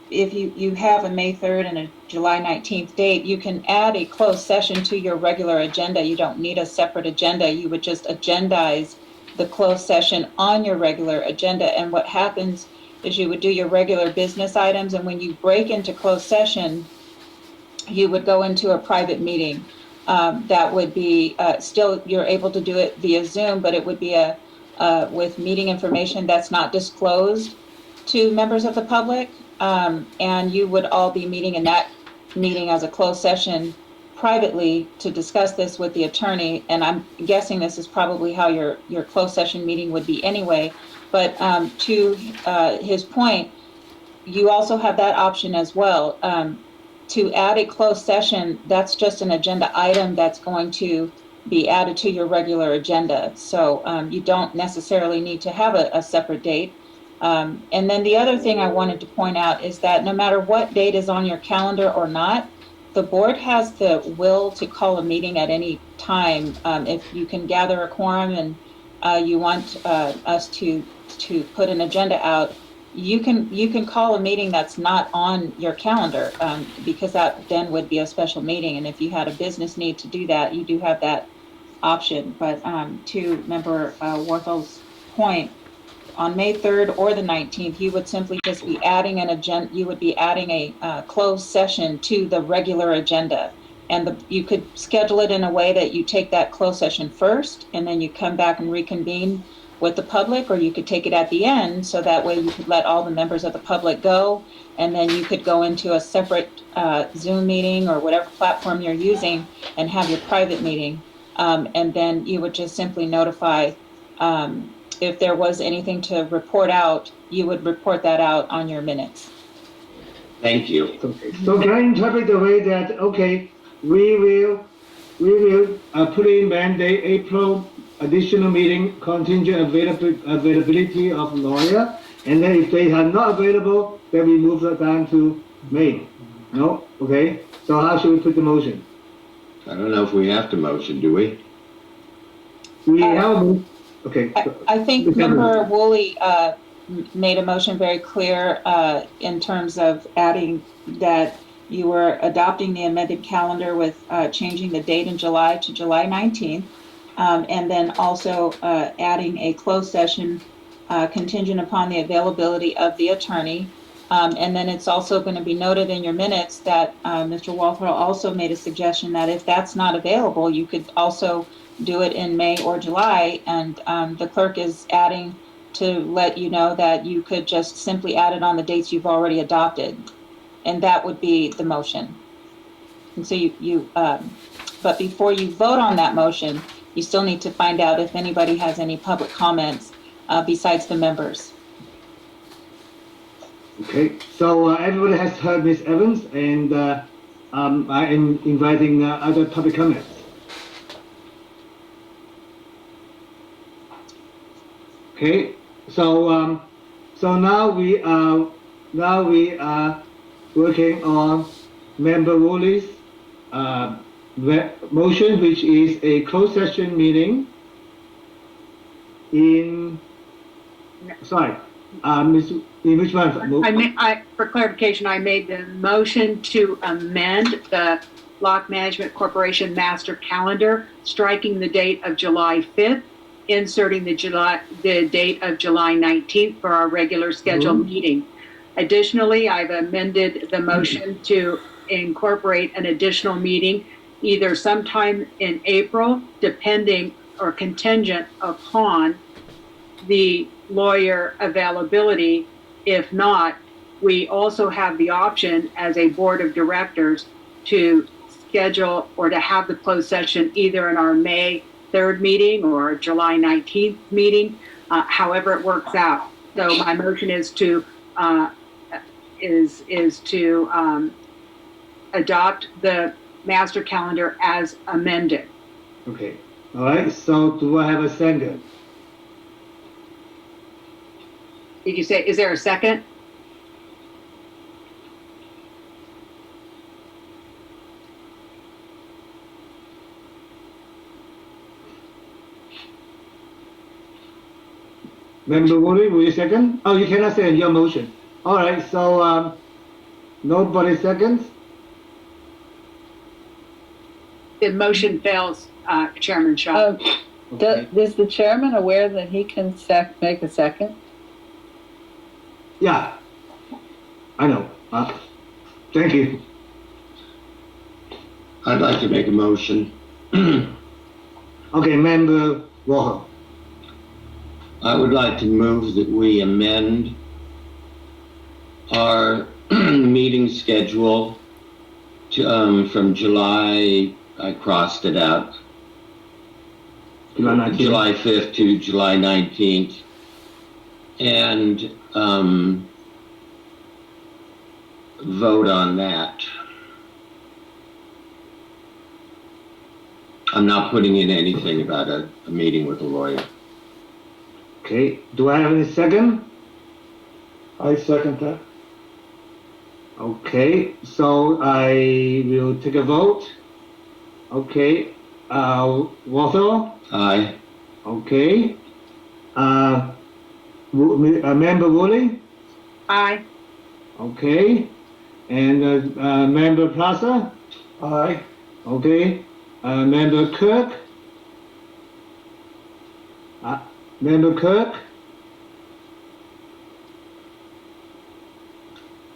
if you have a May 3rd and a July 19th date, you can add a closed session to your regular agenda. You don't need a separate agenda. You would just agendize the closed session on your regular agenda. And what happens is you would do your regular business items, and when you break into closed session, you would go into a private meeting. That would be still, you're able to do it via Zoom, but it would be with meeting information that's not disclosed to members of the public. And you would all be meeting in that meeting as a closed session privately to discuss this with the attorney. And I'm guessing this is probably how your closed session meeting would be anyway. But to his point, you also have that option as well. To add a closed session, that's just an agenda item that's going to be added to your regular agenda. So you don't necessarily need to have a separate date. And then the other thing I wanted to point out is that no matter what date is on your calendar or not, the board has the will to call a meeting at any time. If you can gather a quorum and you want us to put an agenda out, you can call a meeting that's not on your calendar, because that then would be a special meeting. And if you had a business need to do that, you do have that option. But to Member Warthel's point, on May 3rd or the 19th, you would simply just be adding an agenda. You would be adding a closed session to the regular agenda, and you could schedule it in a way that you take that closed session first, and then you come back and reconvene with the public, or you could take it at the end, so that way you could let all the members of the public go, and then you could go into a separate Zoom meeting or whatever platform you're using and have your private meeting, and then you would just simply notify. If there was anything to report out, you would report that out on your minutes. Thank you. Okay. So can I interpret the way that, okay, we will put in mandate April additional meeting contingent availability of lawyer, and then if they are not available, then we move that down to May. No? Okay. So how should we put the motion? I don't know if we have to motion, do we? We have. Okay. I think Member Woolley made a motion very clear in terms of adding that you were adopting the amended calendar with changing the date in July to July 19th, and then also adding a closed session contingent upon the availability of the attorney. And then it's also going to be noted in your minutes that Mr. Walthall also made a suggestion that if that's not available, you could also do it in May or July, and the clerk is adding to let you know that you could just simply add it on the dates you've already adopted, and that would be the motion. And so but before you vote on that motion, you still need to find out if anybody has any public comments besides the members. Okay, so everybody has heard Ms. Evans, and I am inviting other public comments. Okay, so now we are working on Member Woolley's motion, which is a closed session meeting in in which one? For clarification, I made the motion to amend the Locke Management Corporation master calendar, striking the date of July 5th, inserting the date of July 19th for our regular scheduled meeting. Additionally, I've amended the motion to incorporate an additional meeting either sometime in April, depending or contingent upon the lawyer availability. If not, we also have the option as a board of directors to schedule or to have the closed session either in our May 3rd meeting or July 19th meeting, however it works out. So my motion is to adopt the master calendar as amended. Okay. All right. So do I have a second? Did you say, is there a second? Member Woolley, will you second? Oh, you cannot second your motion. All right. So nobody seconds. The motion fails, Chairman Shaw. Okay. Is the chairman aware that he can make a second? Yeah, I know. Thank you. I'd like to make a motion. Okay, Member Walker. I would like to move that we amend our meeting schedule to, from July, I crossed it out, July 19th. July 5th to July 19th. And vote on that. I'm not putting in anything about a meeting with a lawyer. Okay, do I have any second? I second that. Okay, so I will take a vote. Okay, Walter? Aye. Okay. Member Woolley? Aye. Okay. And Member Plaza? Aye. Okay. Member Kirk? Member Kirk?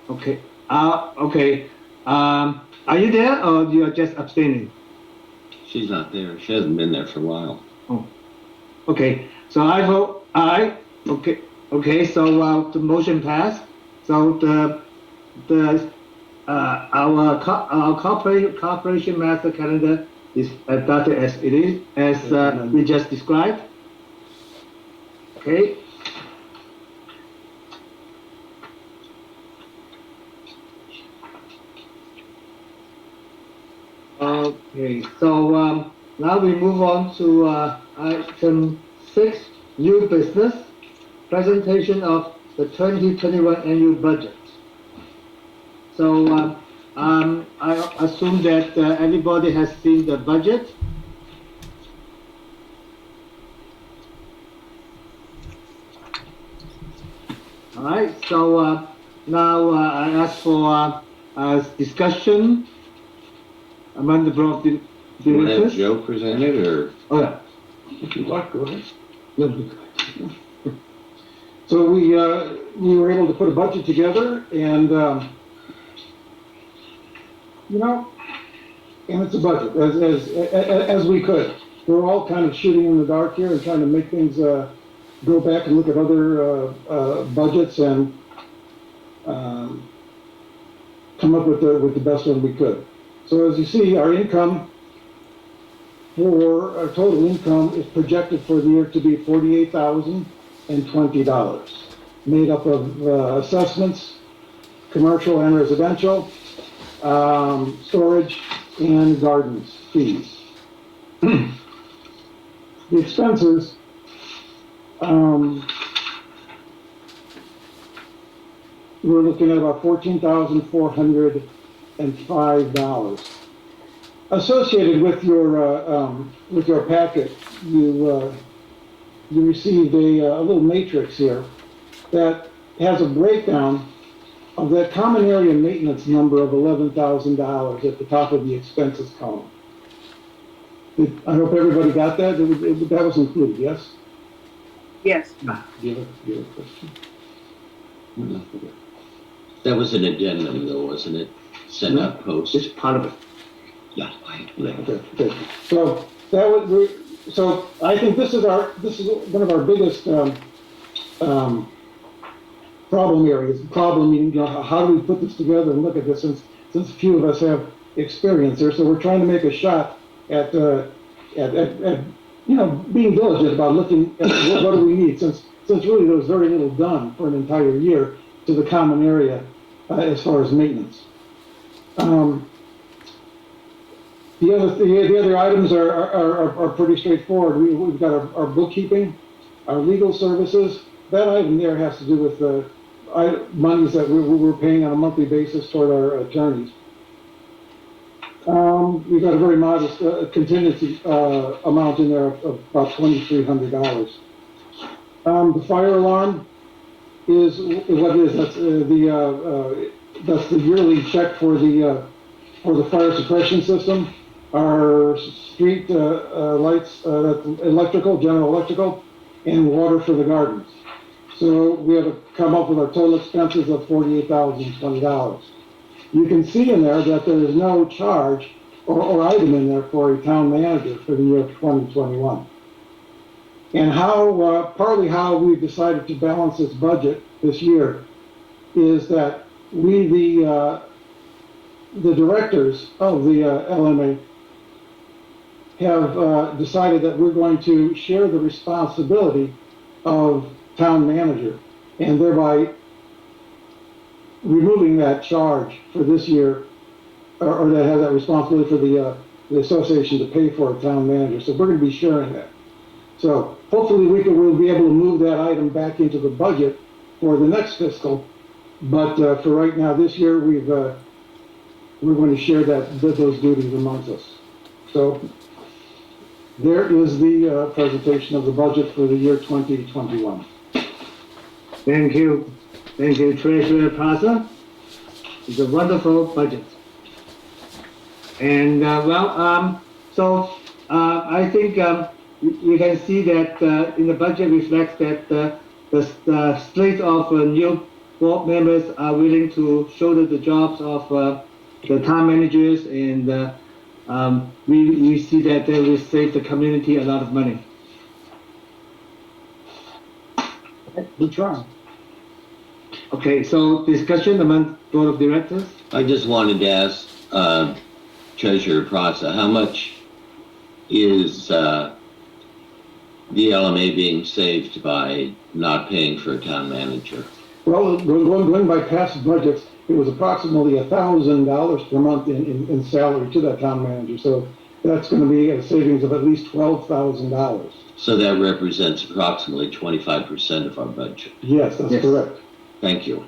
Okay. Okay. Are you there or you are just abstaining? She's not there. She hasn't been there for a while. Oh. Okay. So I vote aye. Okay. Okay. So the motion passed. So our corporation master calendar is adopted as it is, as we just described. Okay. Okay. So now we move on to item 6, new business, presentation of the 2021 annual budget. So I assume that everybody has seen the budget. All right, so now I ask for discussion among the board of Do you want to have directors. Joe present it, or? Oh, yeah. If you like, go ahead. So we were able to put a budget together, and and it's a budget as we could. We're all kind of shooting in the dark here and trying to make things go back and look at other budgets and come up with the best one we could. So as you see, our income our total income is projected for the year to be $48,020, made up of assessments, commercial and residential, storage, and gardens fees. The expenses, we're looking at about $14,405. Associated with your packet, you received a little matrix here that has a breakdown of that common area maintenance number of $11,000 at the top of the expenses column. I hope everybody got that. That was included, yes? Yes. Do you have a question? That was an addendum though, wasn't it? Sent out post. It's part of it. Yeah. Okay. So that would, so I think this is one of our biggest, problem areas. Problem, you know, how do we put this together and look at this since a few of us have experience there. So we're trying to make a shot at you know, being diligent about looking at what do we need since really there was very little done for an entire year to the common area as far as maintenance. The other items are pretty straightforward. We've got our bookkeeping, our legal services. That item there has to do with the monies that we're paying on a monthly basis toward our attorneys. We've got a very modest contingency amount in there of about $2,300. The fire alarm is what it is. That's the yearly check for the fire suppression system. Our street lights, electrical, general electrical, and water for the gardens. So we have to come up with our total expenses of $48,020. You can see in there that there is no charge or item in there for a town manager for the year of 2021. And partly how we've decided to balance this budget this year is that we, the directors of the LMA, have decided that we're going to share the responsibility of town manager, and thereby removing that charge for this year, or that has that responsibility for the association to pay for a town manager. So we're going to be sharing that. So hopefully we'll be able to move that item back into the budget for the next fiscal. But for right now, this year, we're going to share those duties amongst us. So there is the presentation of the budget for the year 2021. Thank you. Thank you, Treasurer Plaza. It's a wonderful budget. And so I think you can see that in the budget reflects that the slate of new board members are willing to shoulder the jobs of the town managers, and we see that they will save the community a lot of money. We're trying. Okay, so discussion among board of directors. I just wanted to ask Treasurer Prasa, how much is the LMA being saved by not paying for a town manager? Well, going by past budgets, it was approximately $1,000 per month in salary to that town manager. So that's going to be a savings of at least $12,000. So that represents approximately 25% of our budget. Yes, that's correct. Thank you.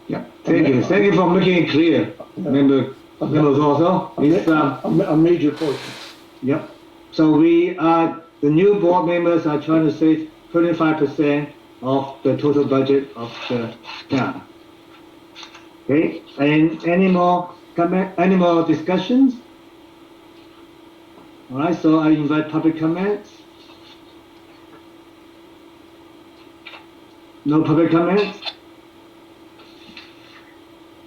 Yeah, thank you. Thank you for making it clear, members also. It's a major portion. Yep. So the new board members are trying to save 25% of the total budget of the town. Okay, and any more comment, any more discussions? All right, so I invite public comments. No public comments?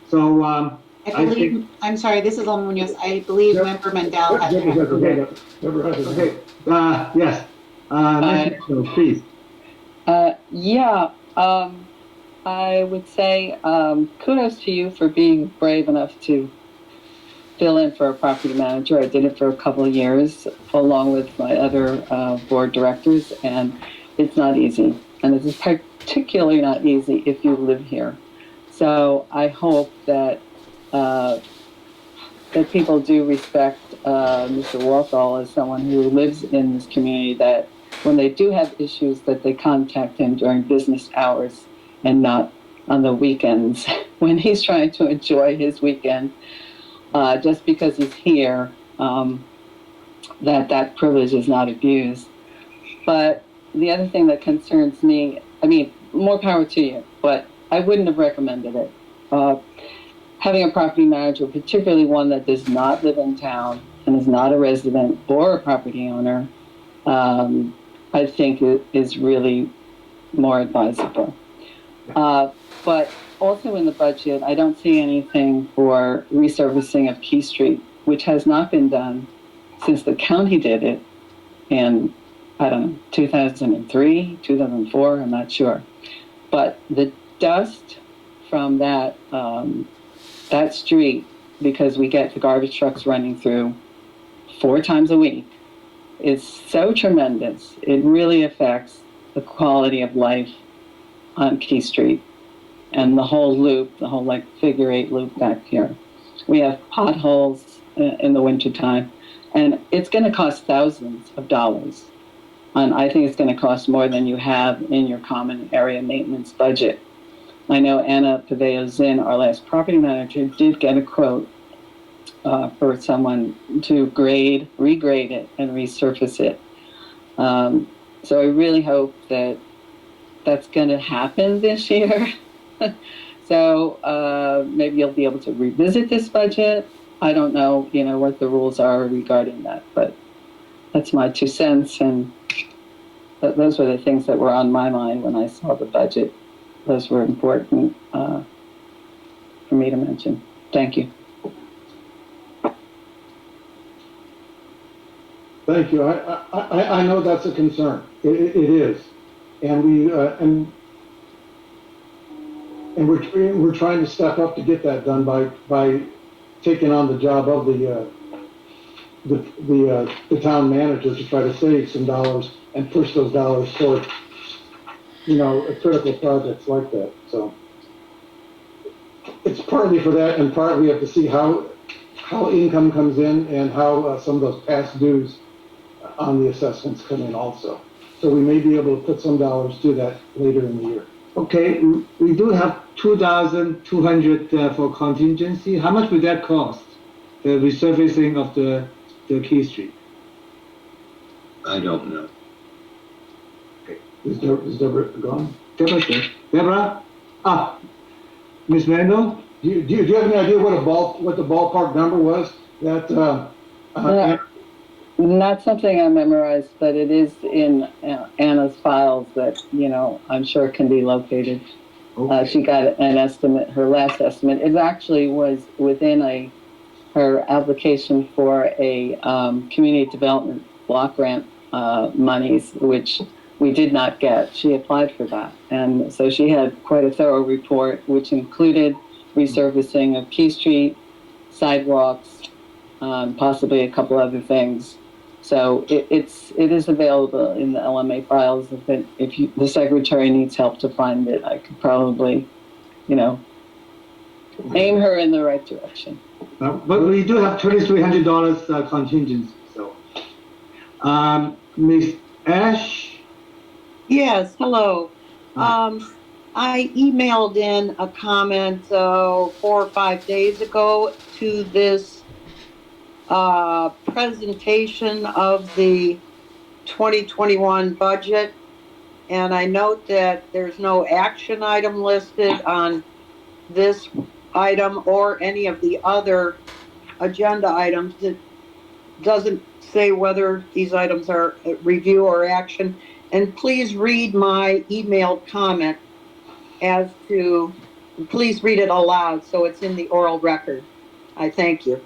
So, I believe, I'm sorry, this is Alma Munoz. I believe Member Mandel has. Okay, yes, Mr. please. I would say kudos to you for being brave enough to fill in for a property manager. I did it for a couple of years along with my other board directors, and it's not easy. And it's particularly not easy if you live here. So I hope that that people do respect Mr. Warthall as someone who lives in this community, that when they do have issues that they contact him during business hours and not on the weekends when he's trying to enjoy his weekend. Just because he's here, that privilege is not abused. But the other thing that concerns me, I mean, more power to you, but I wouldn't have recommended it. Having a property manager, particularly one that does not live in town and is not a resident or a property owner, I think it is really more advisable. But also in the budget, I don't see anything for resurfacing of Key Street, which has not been done since the county did it in, I don't know, 2003, 2004, I'm not sure. But the dust from that street, because we get the garbage trucks running through 4 times a week, is so tremendous. It really affects the quality of life on Key Street and the whole loop, the whole like figure 8 loop back here. We have potholes in the wintertime, and it's going to cost thousands of dollars. And I think it's going to cost more than you have in your common area maintenance budget. I know Anna Paveo-Zinn, our last property manager, did get a quote for someone to regrade it and resurface it. So I really hope that that's going to happen this year. So maybe you'll be able to revisit this budget. I don't know, what the rules are regarding that, but that's my 2 cents. And those were the things that were on my mind when I saw the budget. Those were important for me to mention. Thank you. Thank you. I know that's a concern. It is, and we're trying to step up to get that done by taking on the job of the town manager to try to save some dollars and push those dollars toward critical projects like that. So it's partly for that, and partly we have to see how income comes in and how some of those past dues on the assessments come in also. So we may be able to put some dollars to that later in the year. Okay, we do have 2,200 for contingency. How much would that cost? The resurfacing of the Key Street. I don't know. Is Deborah gone? Deborah's there. Deborah? Miss Randall? Do you have any idea what the ballpark number was that? Not something I memorized, but it is in Anna's files that, I'm sure can be located. Okay. She got an estimate, her last estimate. It actually was within her application for a community development block grant monies, which we did not get. She applied for that. And so she had quite a thorough report, which included resurfacing of Key Street, sidewalks, possibly a couple other things. So it is available in the LMA files. If the secretary needs help to find it, I could probably, aim her in the right direction. But we do have $2,300 contingency. So, Miss Ash? Yes, hello. I emailed in a comment 4 or 5 days ago to this presentation of the 2021 budget, and I note that there's no action item listed on this item or any of the other agenda items. It doesn't say whether these items are review or action. And please read my emailed comment please read it aloud so it's in the oral record. I thank you.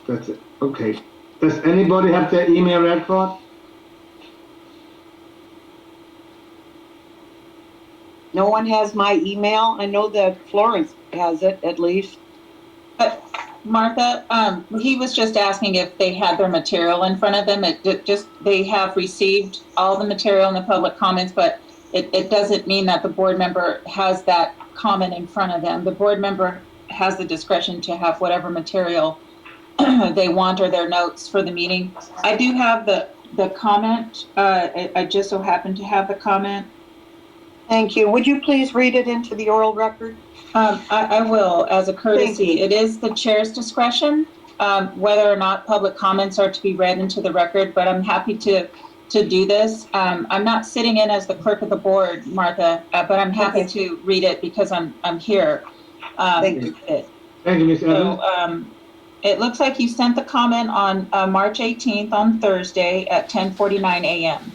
That's it. Okay. Does anybody have their email record? No one has my email. I know that Florence has it, at least. Martha, he was just asking if they had their material in front of them. They have received all the material in the public comments, but it doesn't mean that the board member has that comment in front of them. The board member has the discretion to have whatever material they want or their notes for the meeting. I do have the comment. I just so happen to have the comment. Thank you. Would you please read it into the oral record? I will, as a courtesy. It is the chair's discretion whether or not public comments are to be read into the record, but I'm happy to to do this. I'm not sitting in as the clerk of the board, Martha, but I'm happy Okay. to read it because I'm here. Thank you. Thank you, Ms. Evans. So, it looks like you sent the comment on March 18th on Thursday at 10:49 a.m.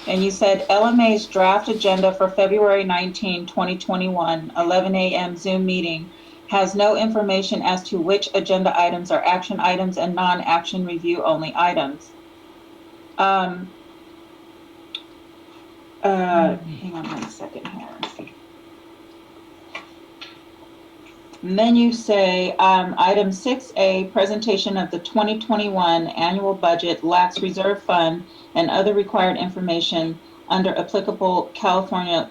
And you said LMA's draft agenda for February 19, 2021, 11 a.m. Zoom meeting has no information as to which agenda items are action items and non-action review only items. Hang on 1 second here. And then you say, item 6A, presentation of the 2021 annual budget lacks reserve fund and other required information under applicable California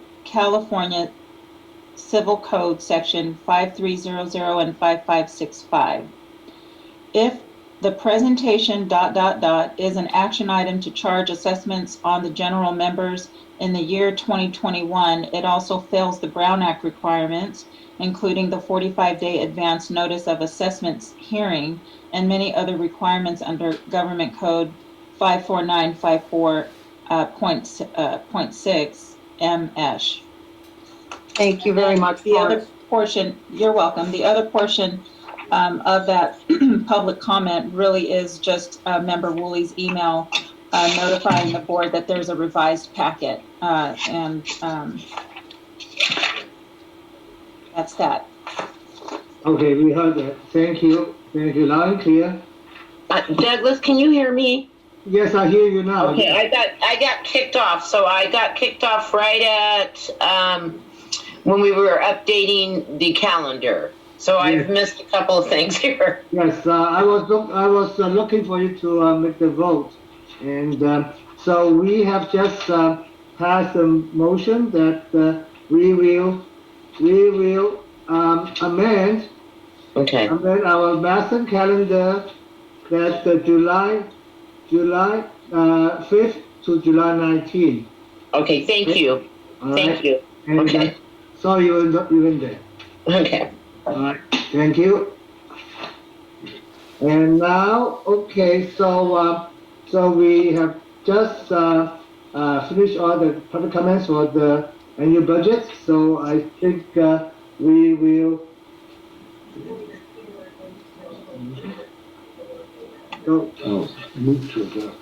Civil Code section 5300 and 5565. If the presentation ... is an action item to charge assessments on the general members in the year 2021, it also fails the Brown Act requirements, including the 45-day advance notice of assessments hearing and many other requirements under Government Code 54954.6 M.Esh. Thank you very much. The other portion, you're welcome. The other portion of that public comment really is just Member Woolley's email notifying the board that there's a revised packet. That's that. Okay, we heard that. Thank you. Thank you. Loud and clear. Douglas, can you hear me? Yes, I hear you now. Okay, I got kicked off. So I got kicked off right at when we were updating the calendar. So I've missed a couple of things here. Yes, I was looking for you to make the vote, and so we have just passed a motion that we will amend our master calendar that July 5th to July 19th. Okay, thank you. All Thank right? you. And, Okay. So you're in there. Okay. All right, thank you. And now, okay, so we have just finished all the public comments for the annual budget. So I think we will go. Oh, move to adopt.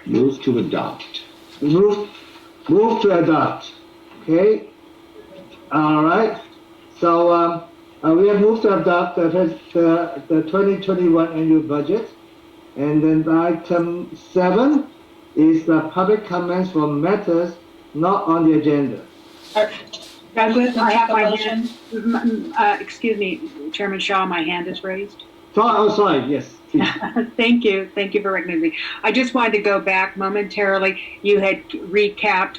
Move to adopt. Move to adopt. Okay. All right. So we have moved to adopt the 2021 annual budget, and then item 7 is the public comments for matters not on the agenda. Douglas, I have my Motion. hand, excuse me, Chairman Shaw, my hand is raised. Oh, sorry. Yes. Please. Thank you for recognizing me. I just wanted to go back momentarily. You had recapped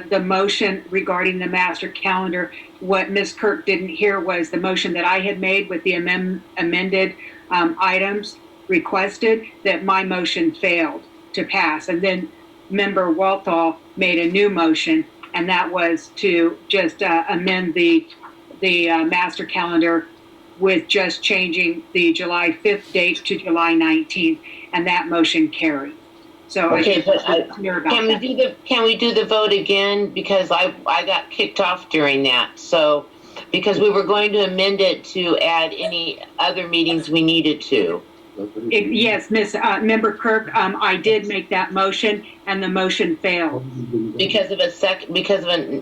the motion regarding the master calendar. What Ms. Kirk didn't hear was the motion that I had made with the amended items requested, that my motion failed to pass. And then Member Walthall made a new motion, and that was to just amend the master calendar with just changing the July 5th date to July 19th, and that motion carried. So Okay, but clear about can that. we do the vote again, because I got kicked off during that. So because we were going to amend it to add any other meetings we needed to. Yes, Member Kirk, I did make that motion, and the motion failed. Because of a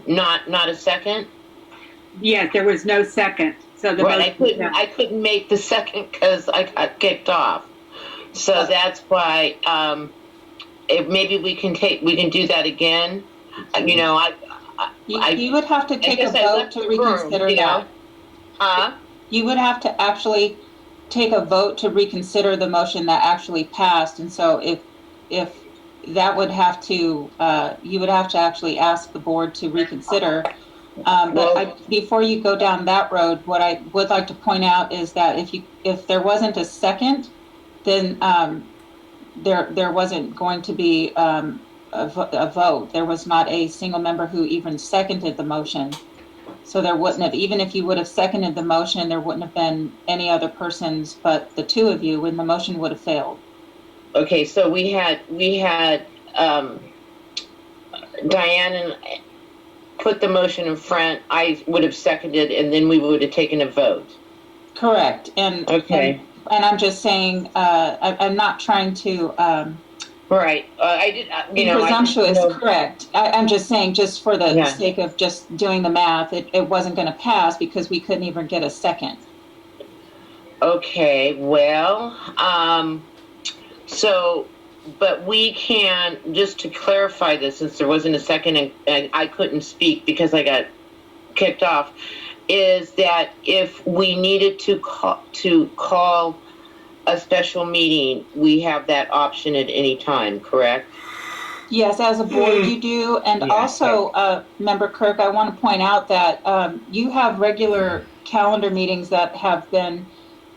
not a second. Yes, there was no second. So the Right, motion failed. I couldn't make the second because I got kicked off. So that's why maybe we can do that again. You know, You would have to take a guess I vote left to the room, reconsider you know? that. You would have to actually take a vote to reconsider the motion that actually passed. And so if that would have to, you would have to actually ask the board to reconsider. Before you go down that road, what I would like to point out is that if there wasn't a second, then there wasn't going to be a vote. There was not a single member who even seconded the motion. So there wouldn't have, even if you would have seconded the motion, there wouldn't have been any other persons but the two of you, when the motion would have failed. Okay, so we had Diane and put the motion in front, I would have seconded, and then we would have taken a vote. Correct. And Okay. and I'm just saying, I'm not trying to Right. I did. be presumptuous. Correct. I'm just saying, just for the Yeah. sake of just doing the math, it wasn't going to pass because we couldn't even get a second. Okay. Well, so, but we can, just to clarify this, since there wasn't a second and I couldn't speak because I got kicked off, is that if we needed to call a special meeting, we have that option at any time, correct? Yes, as a board you do. And Yeah. also, Member Kirk, I want to point out that you have regular calendar meetings that have been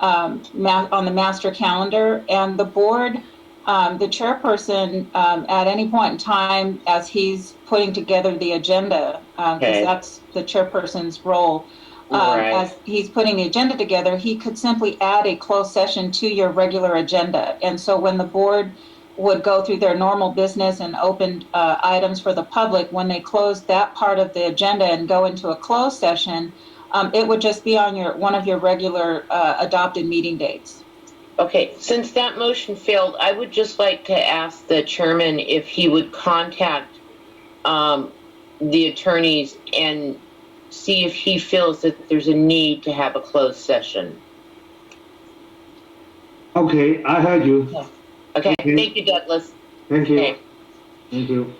on the master calendar, and the board, the chairperson, at any point in time, as he's putting together the agenda, because that's the chairperson's role, Right. as he's putting the agenda together, he could simply add a closed session to your regular agenda. And so when the board would go through their normal business and open items for the public, when they close that part of the agenda and go into a closed session, it would just be on one of your regular adopted meeting dates. Okay, since that motion failed, I would just like to ask the chairman if he would contact the attorneys and see if he feels that there's a need to have a closed session. Okay, I heard you. Okay, Okay. thank you, Douglas. Thank you. Okay. Thank you.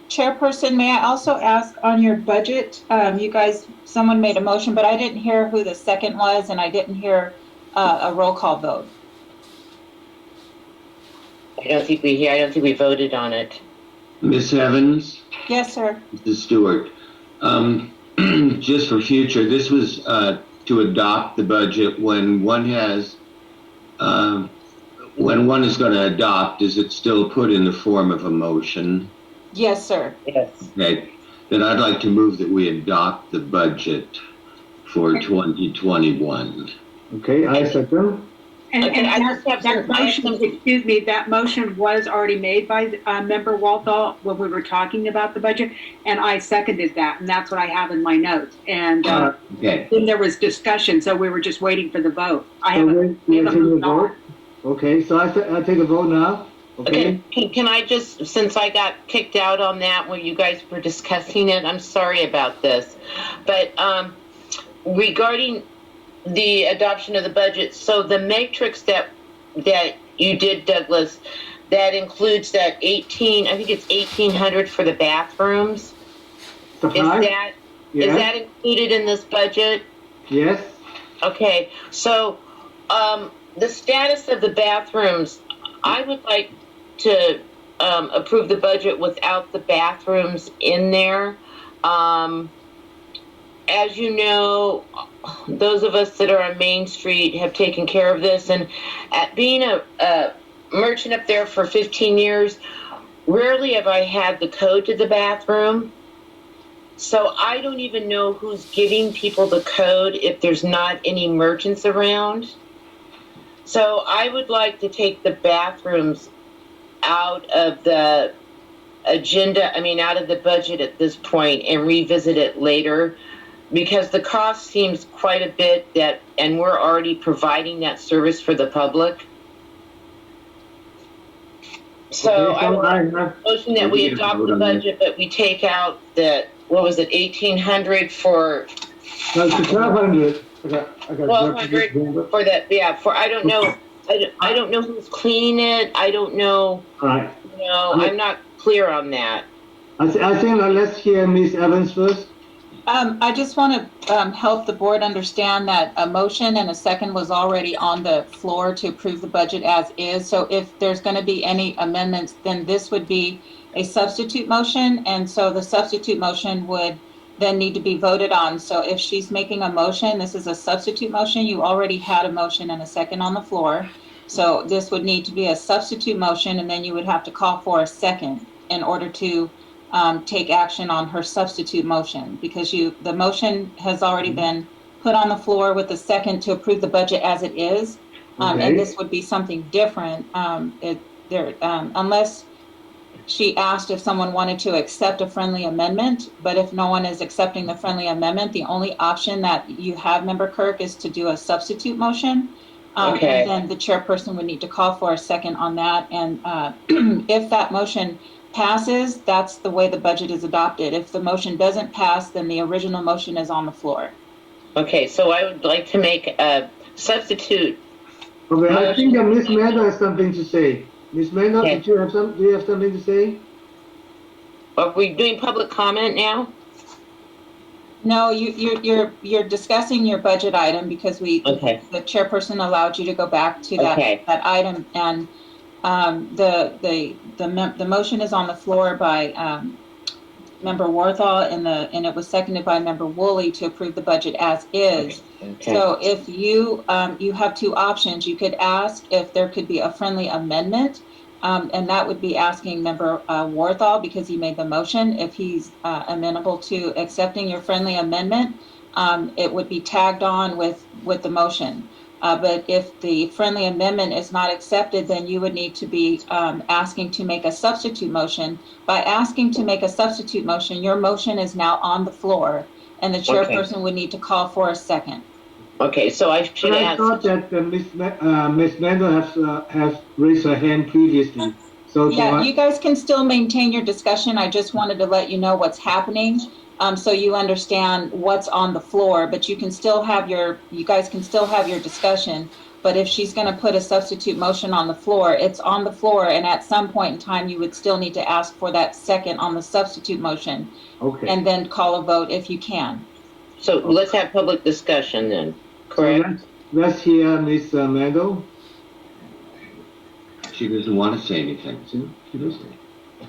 Chairperson, may I also ask on your budget, you guys, someone made a motion, but I didn't hear who the second was, and I didn't hear a roll call vote. I don't think we voted on it. Miss Evans, Yes, sir. Mrs. Stewart, just for future, this was to adopt the budget when one has, when one is going to adopt, is it still put in the form of a motion? Yes, sir. Yes. Okay, then I'd like to move that we adopt the budget for 2021. Okay, I second. And, Okay, I just have that motion, excuse me, that motion was already made by Member Walthall when we were talking about the budget, and I seconded that, and that's what I have in my notes. And Okay, then there was discussion, so we were just waiting for the vote. I So haven't we take a moved on. vote. Okay, so I take a vote now. Okay. Can I just, since I got kicked out on that when you guys were discussing it, I'm sorry about this. But regarding the adoption of the budget, so the matrix that you did, Douglas, that includes that I think it's 1,800 for the bathrooms. The Is five? that Yes. is that included in this budget? Yes. Okay, so the status of the bathrooms, I would like to approve the budget without the bathrooms in there. As you know, those of us that are on Main Street have taken care of this, and at being a merchant up there for 15 years, rarely have I had the code to the bathroom. So I don't even know who's giving people the code if there's not any merchants around. So I would like to take the bathrooms out of the agenda, out of the budget at this point and revisit it later, because the cost seems quite a bit and we're already providing that service for the public. So Okay, I would I have, motion that we adopt the budget, but we take out the, what was it, 1,800 for that's the 1,200. I got 1,200 for that, I don't know. I don't know who's cleaning it. I don't know. All right. I'm not clear on that. I think let's hear Miss Evans first. I just want to help the board understand that a motion and a second was already on the floor to approve the budget as is. So if there's going to be any amendments, then this would be a substitute motion. And so the substitute motion would then need to be voted on. So if she's making a motion, this is a substitute motion. You already had a motion and a second on the floor. So this would need to be a substitute motion, and then you would have to call for a second in order to take action on her substitute motion, because the motion has already been put on the floor with the second to approve the budget as it is. Okay. And this would be something different. Unless she asked if someone wanted to accept a friendly amendment, but if no one is accepting the friendly amendment, the only option that you have, Member Kirk, is to do a substitute motion. Okay. And then the chairperson would need to call for a second on that. And if that motion passes, that's the way the budget is adopted. If the motion doesn't pass, then the original motion is on the floor. Okay, so I would like to make a substitute. Okay, I think Ms. Mendo has something to say. Ms. Mendo, Okay. do you have something to say? Are we doing public comment now? No, you're discussing your budget item because Okay. the chairperson allowed you to go back to that Okay. that item, and the motion is on the floor by Member Warthall, and it was seconded by Member Woolley to approve the budget as is. Okay. So if you have two options, you could ask if there could be a friendly amendment. And that would be asking Member Warthall, because he made the motion, if he's amenable to accepting your friendly amendment, it would be tagged on with the motion. But if the friendly amendment is not accepted, then you would need to be asking to make a substitute motion. By asking to make a substitute motion, your motion is now on the floor, and the chairperson would need to call for a second. Okay, so I should But I ask. thought that Ms. Mendo has raised her hand previously. So Yeah, you guys can still maintain your discussion. I just wanted to let you know what's happening, so you understand what's on the floor, but you guys can still have your discussion. But if she's gonna put a substitute motion on the floor, it's on the floor, and at some point in time, you would still need to ask for that second on the substitute motion, okay. and then call a vote if you can. So let's have public discussion then, correct? So let's hear Ms. Mendo. She doesn't want to say anything. She doesn't.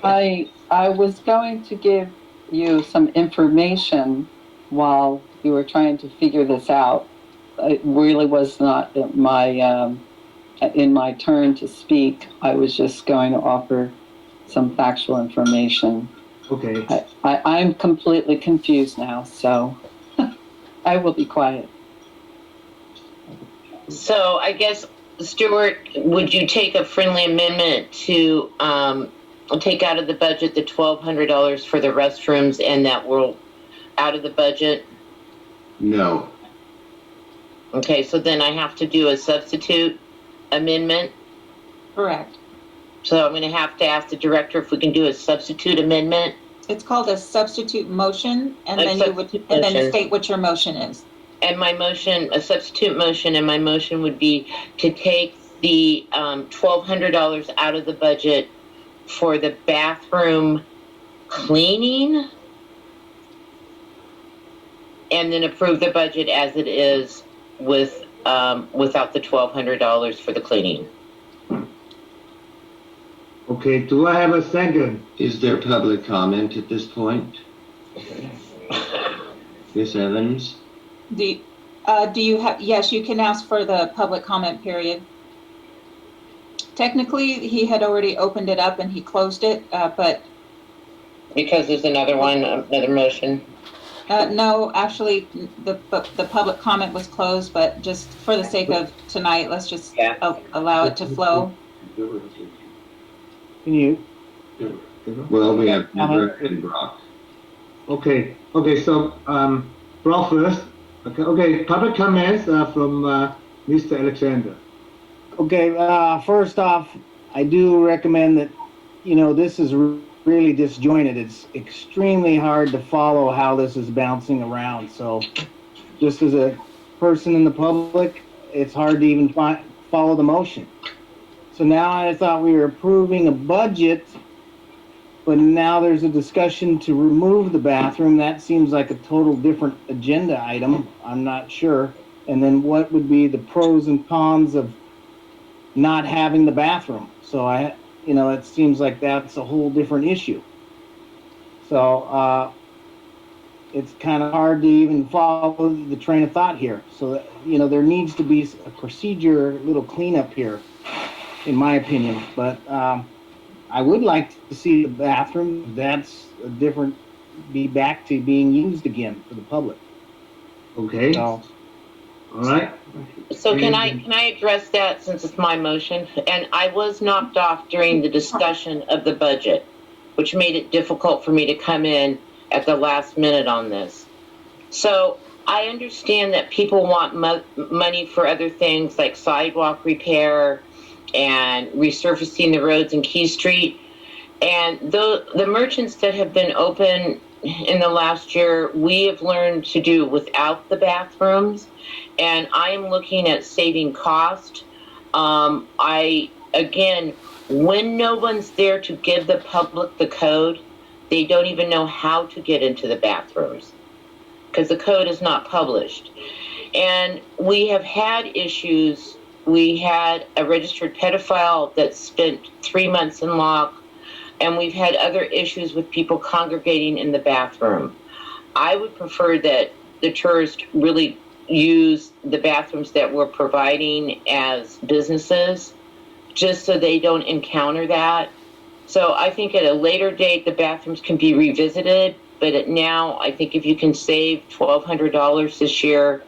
I was going to give you some information while you were trying to figure this out. It really was not in my turn to speak. I was just going to offer some factual information. Okay. I'm completely confused now, so I will be quiet. So I guess, Stuart, would you take a friendly amendment to take out of the budget the $1,200 for the restrooms, and that will out of the budget? No. Okay, so then I have to do a substitute amendment. Correct. So I'm going to have to ask the director if we can do a substitute amendment. It's called a substitute motion, and A then substitute then motion. state what your motion is. And my motion, a substitute motion, and my motion would be to take the $1,200 out of the budget for the bathroom cleaning, and then approve the budget as it is with without the $1,200 for the cleaning. Okay, do I have a second? Is there public comment at this point? Ms. Evans? Do you have, yes, you can ask for the public comment period. Technically, he had already opened it up and he closed it, but Because there's another one, another motion. no, actually, the public comment was closed, but just for the sake of tonight, let's just Yeah. allow it to flow. Can you? Well, we have Deborah and Brock. Okay, so, Brock first. Okay, public comments from Mr. Alexander. Okay, first off, I do recommend that, this is really disjointed. It's extremely hard to follow how this is bouncing around. So just as a person in the public, it's hard to even follow the motion. So now I thought we were approving a budget, but now there's a discussion to remove the bathroom. That seems like a total different agenda item. I'm not sure. And then what would be the pros and cons of not having the bathroom? So it seems like that's a whole different issue. So it's kind of hard to even follow the train of thought here. So, there needs to be a procedure, little cleanup here, in my opinion. But I would like to see the bathroom be back to being used again for the public. Okay, So, all right. So can I address that since it's my motion? And I was knocked off during the discussion of the budget. which made it difficult for me to come in at the last minute on this. So I understand that people want money for other things like sidewalk repair and resurfacing the roads in Key Street. And the merchants that have been open in the last year, we have learned to do without the bathrooms. And I am looking at saving cost. Again, when no one's there to give the public the code, they don't even know how to get into the bathrooms because the code is not published. And we have had issues. We had a registered pedophile that spent 3 months in Locke, and we've had other issues with people congregating in the bathroom. I would prefer that the tourists really use the bathrooms that we're providing as businesses, just so they don't encounter that. So I think at a later date, the bathrooms can be revisited, but now I think if you can save $1,200 this year,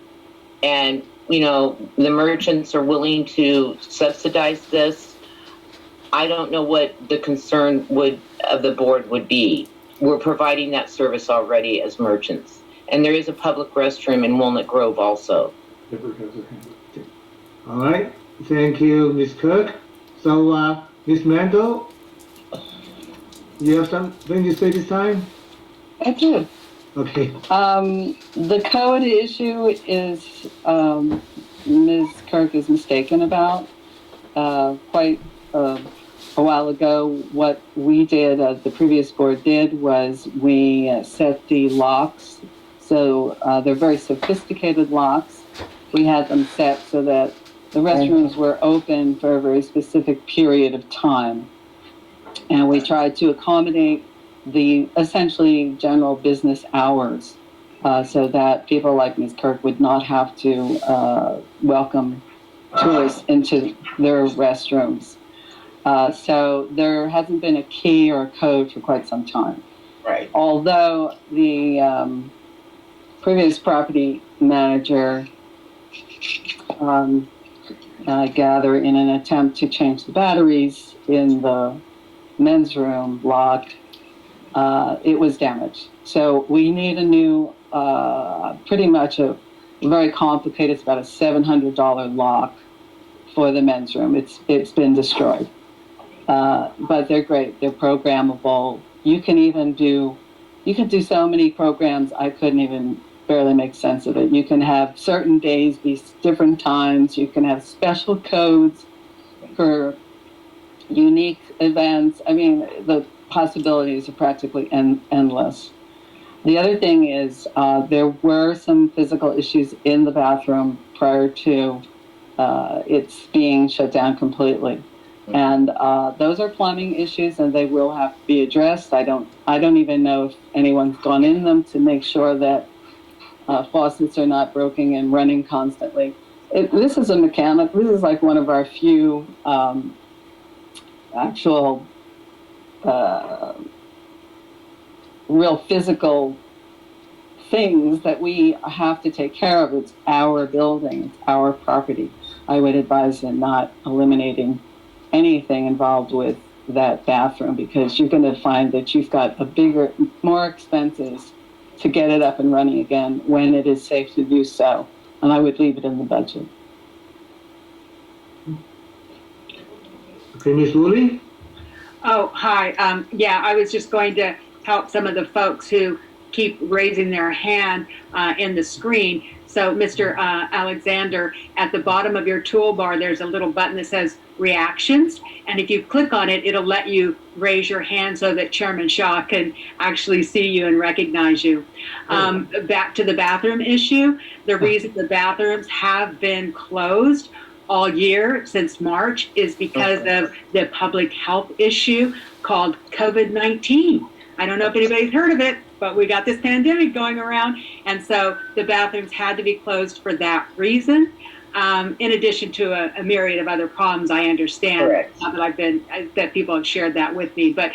and the merchants are willing to subsidize this, I don't know what the concern of the board would be. We're providing that service already as merchants. And there is a public restroom in Walnut Grove also. All right, thank you, Ms. Kirk. So, Ms. Mandel, you have something to say this time? I do. Okay. The code issue is, Ms. Kirk is mistaken about. Quite a while ago, what we did, the previous board did, was we set the locks. So they're very sophisticated locks. We had them set so that the restrooms were open for a very specific period of time. And we tried to accommodate the essentially general business hours so that people like Ms. Kirk would not have to welcome tourists into their restrooms. So there hasn't been a key or a code for quite some time. Right. Although the previous property manager, I gather, in an attempt to change the batteries in the men's room locked, it was damaged. So we need a new, pretty much a very complicated, it's about a $700 lock for the men's room. It's been destroyed. But they're great. They're programmable. You can do so many programs, I couldn't even barely make sense of it. You can have certain days be different times. You can have special codes for unique events. I mean, the possibilities are practically endless. The other thing is there were some physical issues in the bathroom prior to it's being shut down completely. And those are plumbing issues, and they will have to be addressed. I don't even know if anyone's gone in them to make sure that faucets are not broken and running constantly. This is a mechanic. This is like one of our few actual real physical things that we have to take care of. It's our building, it's our property. I would advise in not eliminating anything involved with that bathroom, because you're going to find that you've got more expenses to get it up and running again when it is safe to do so. And I would leave it in the budget. Okay, Ms. Woolley? Oh, hi. Yeah, I was just going to help some of the folks who keep raising their hand in the screen. So, Mr. Alexander, at the bottom of your toolbar, there's a little button that says Reactions. And if you click on it, it'll let you raise your hand so that Chairman Shaw can actually see you and recognize you. Back to the bathroom issue, the reason the bathrooms have been closed all year since March is because of the public health issue called COVID-19. I don't know if anybody's heard of it, but we got this pandemic going around, and so the bathrooms had to be closed for that reason. In addition to a myriad of other problems, I understand. Correct. That people have shared that with me, but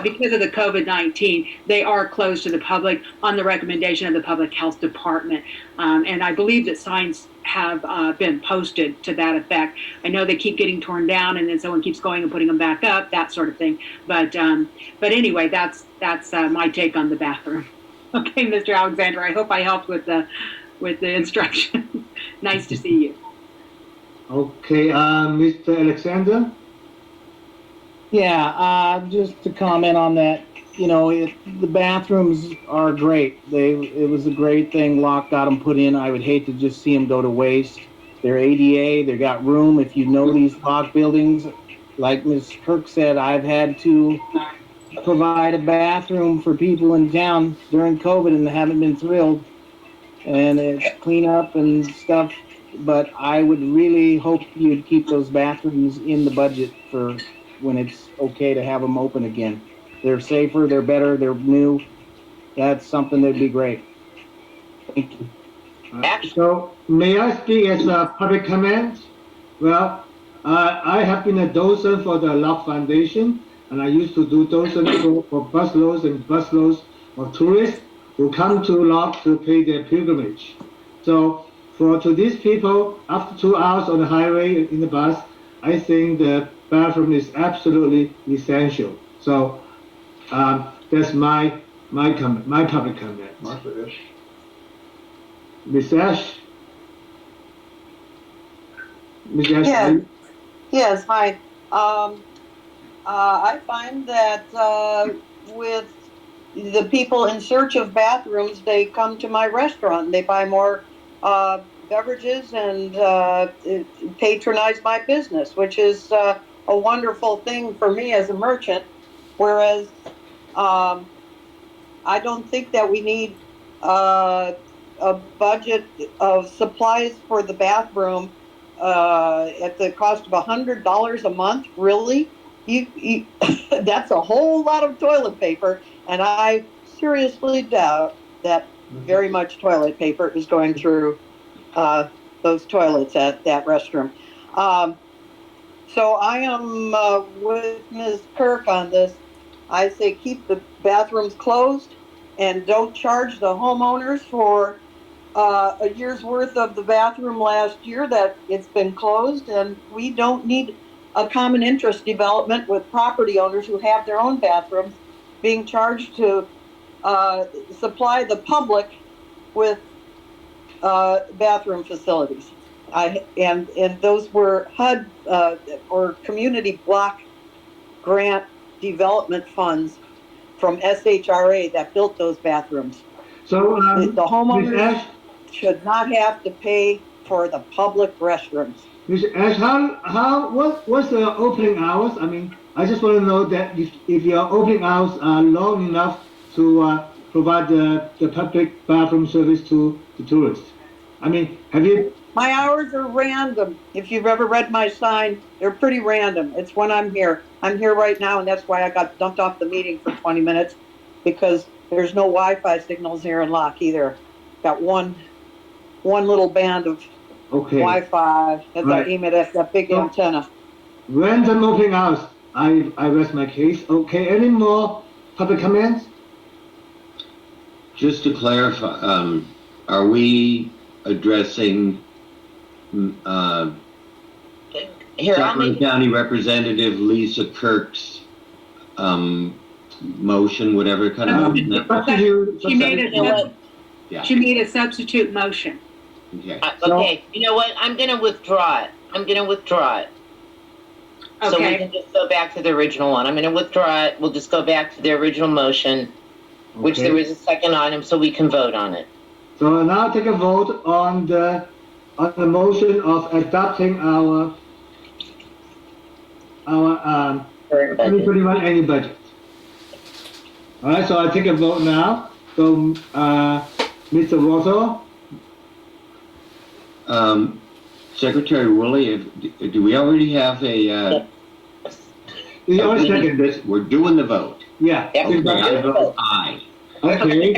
because of the COVID-19, they are closed to the public on the recommendation of the Public Health Department, and I believe that signs have been posted to that effect. I know they keep getting torn down, and then someone keeps going and putting them back up, that sort of thing. But anyway, that's my take on the bathroom. Okay, Mr. Alexander, I hope I helped with the instruction. Nice to see you. Okay, Mr. Alexander? Yeah, just to comment on that, the bathrooms are great. It was a great thing Locke got them put in. I would hate to just see them go to waste. They're ADA, they got room. If you know these Locke buildings, like Ms. Kirk said, I've had to provide a bathroom for people in town during COVID and haven't been thrilled. And it's clean up and stuff, but I would really hope you'd keep those bathrooms in the budget for when it's okay to have them open again. They're safer, they're better, they're new. That's something that'd be great. Thank you. So, may I speak as a public comment? Well, I have been a docent for the Locke Foundation, and I used to do docent for busloads and busloads of tourists who come to Locke to pay their pilgrimage. So, to these people, after 2 hours on the highway in the bus, I think the bathroom is absolutely essential. So, that's my comment, my public comment. Ms. Ash? Ms. Ash? Yeah. Yes, hi. I find that with the people in search of bathrooms, they come to my restaurant and they buy more beverages and patronize my business, which is a wonderful thing for me as a merchant. Whereas I don't think that we need a budget of supplies for the bathroom at the cost of $100 a month. Really? You that's a whole lot of toilet paper, and I seriously doubt that very much toilet paper is going through those toilets at that restroom. So I am with Ms. Kirk on this. I say keep the bathrooms closed and don't charge the homeowners for a year's worth of the bathroom last year that it's been closed, and we don't need a common interest development with property owners who have their own bathrooms being charged to supply the public with bathroom facilities. And those were HUD or community block grant development funds from SHRA that built those bathrooms. So, The homeowners Ms. Ash, should not have to pay for the public restrooms. Ms. Ash, what's the opening hours? I mean, I just want to know that if your opening hours are long enough to provide the public bathroom service to the tourists. I mean, have you? My hours are random. If you've ever read my sign, they're pretty random. It's when I'm here. I'm here right now, and that's why I got dumped off the meeting for 20 minutes, because there's no Wi-Fi signals here in Locke either. Got one little band of Wi-Fi as I aim it at that big antenna. Random opening hours. I rest my case. Okay, any more public comments? Just to clarify, are we addressing Sacramento County Representative Lisa Kirk's motion, whatever kind of motion that was? She made a substitute motion. Okay. Okay, you know what? I'm going to withdraw it. Okay. So we can just go back to the original one. I'm going to withdraw it. We'll just go back to the original motion, which there was a second item, so we can vote on it. So now take a vote on the motion of adopting our 2021 annual budget. All right, so I take a vote now. So, Mr. Rosso? Secretary Woolley, do we already have a? You already seconded this. We're doing the vote. Yeah. Okay, I vote aye. Okay.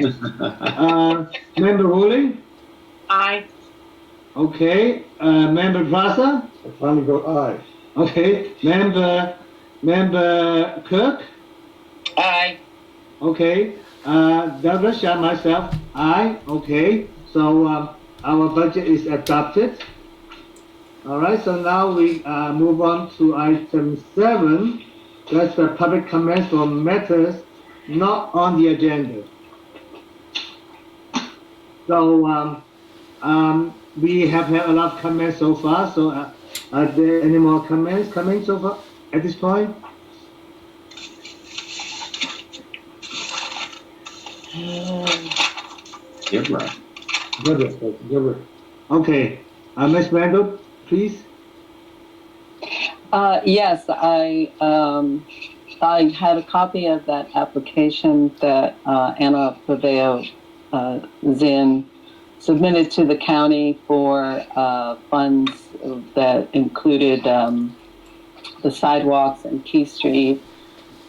Member Woolley? Aye. Okay. Member Plaza? I finally vote aye. Okay. Member Kirk? Aye. Okay. Douglas, myself, aye. Okay. So our budget is adopted. All right, so now we move on to item 7. That's the public comments on matters not on the agenda. So we have had a lot of comments so far. So are there any more comments coming so far at this point? Deborah. Deborah. Okay, Ms. Randall, please. Yes, I had a copy of that application that Anna Paveo Zinn submitted to the county for funds that included the sidewalks and Key Street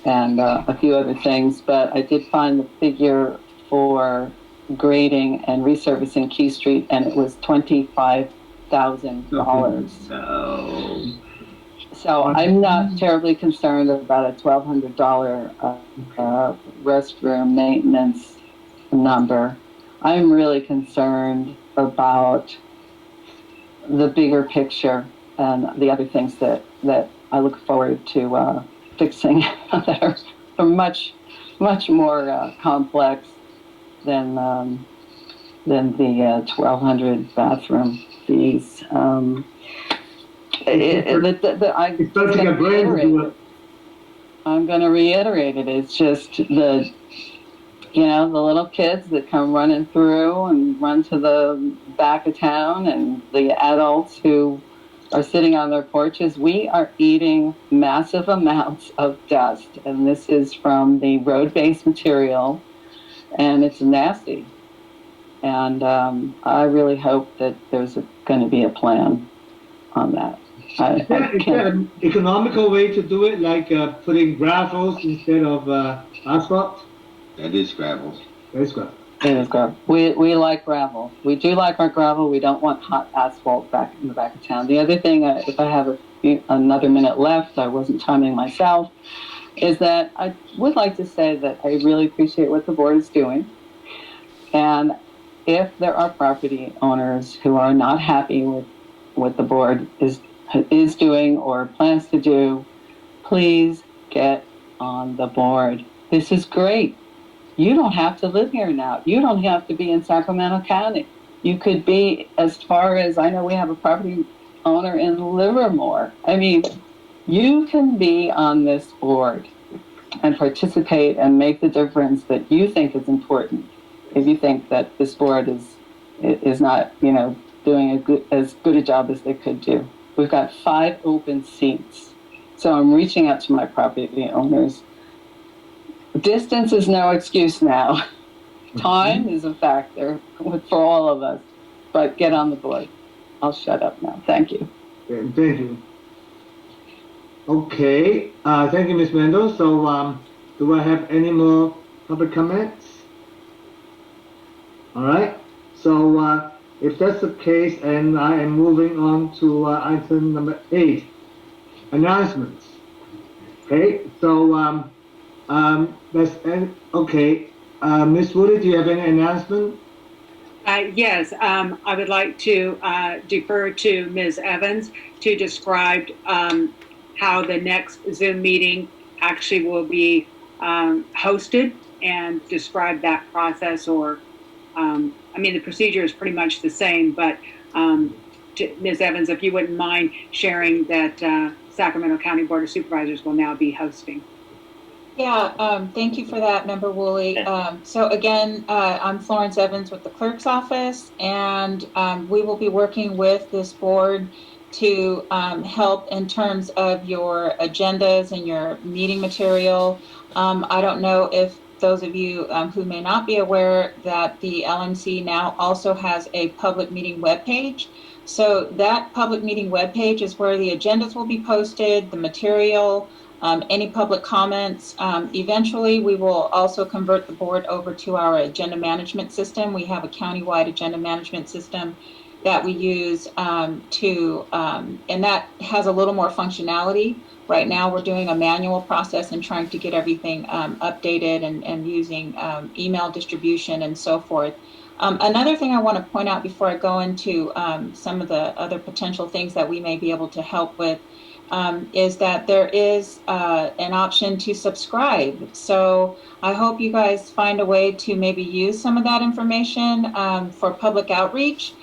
and a few other things. But I did find the figure for grading and resurfacing Key Street, and it was $25,000. No. So I'm not terribly concerned about a $1,200 restroom maintenance number. I'm really concerned about the bigger picture and the other things that I look forward to fixing that are much more complex than the 1,200 bathroom fees. I'm going to reiterate it. It's just the little kids that come running through and run to the back of town, and the adults who are sitting on their porches. We are eating massive amounts of dust, and this is from the road-based material, and it's nasty. And I really hope that there's going to be a plan on that. Is there an economical way to do it, like putting gravels instead of asphalt? That is gravel. That's good. It is gravel. We like gravel. We do like our gravel. We don't want hot asphalt back in the back of town. The other thing, if I have another minute left, I wasn't timing myself, is that I would like to say that I really appreciate what the board is doing. And if there are property owners who are not happy with what the board is doing or plans to do, please get on the board. This is great. You don't have to live here now. You don't have to be in Sacramento County. You could be as far as, I know we have a property owner in Livermore. I mean, you can be on this board and participate and make the difference that you think is important. If you think that this board is not, doing as good a job as they could do. We've got 5 open seats. So I'm reaching out to my property owners. Distance is no excuse now. Time is a factor for all of us, but get on the board. I'll shut up now. Thank you. Thank you. Okay, thank you, Ms. Mendel. So, do I have any more public comments? All right. So, if that's the case, and I am moving on to item number 8, announcements. Okay. So, okay. Ms. Woody, do you have any announcement? Yes, I would like to defer to Ms. Evans to describe how the next Zoom meeting actually will be hosted and describe that process, or the procedure is pretty much the same, but Ms. Evans, if you wouldn't mind sharing that Sacramento County Board of Supervisors will now be hosting. Yeah, thank you for that, Member Woolley. So again, I'm Florence Evans with the Clerk's Office, and we will be working with this board to help in terms of your agendas and your meeting material. I don't know if those of you who may not be aware that the LMC now also has a public meeting webpage. So that public meeting webpage is where the agendas will be posted, the material, any public comments. Eventually, we will also convert the board over to our agenda management system. We have a countywide agenda management system that we use and that has a little more functionality. Right now, we're doing a manual process and trying to get everything updated and using email distribution and so forth. Another thing I want to point out before I go into some of the other potential things that we may be able to help with is that there is an option to subscribe. So I hope you guys find a way to maybe use some of that information for public outreach.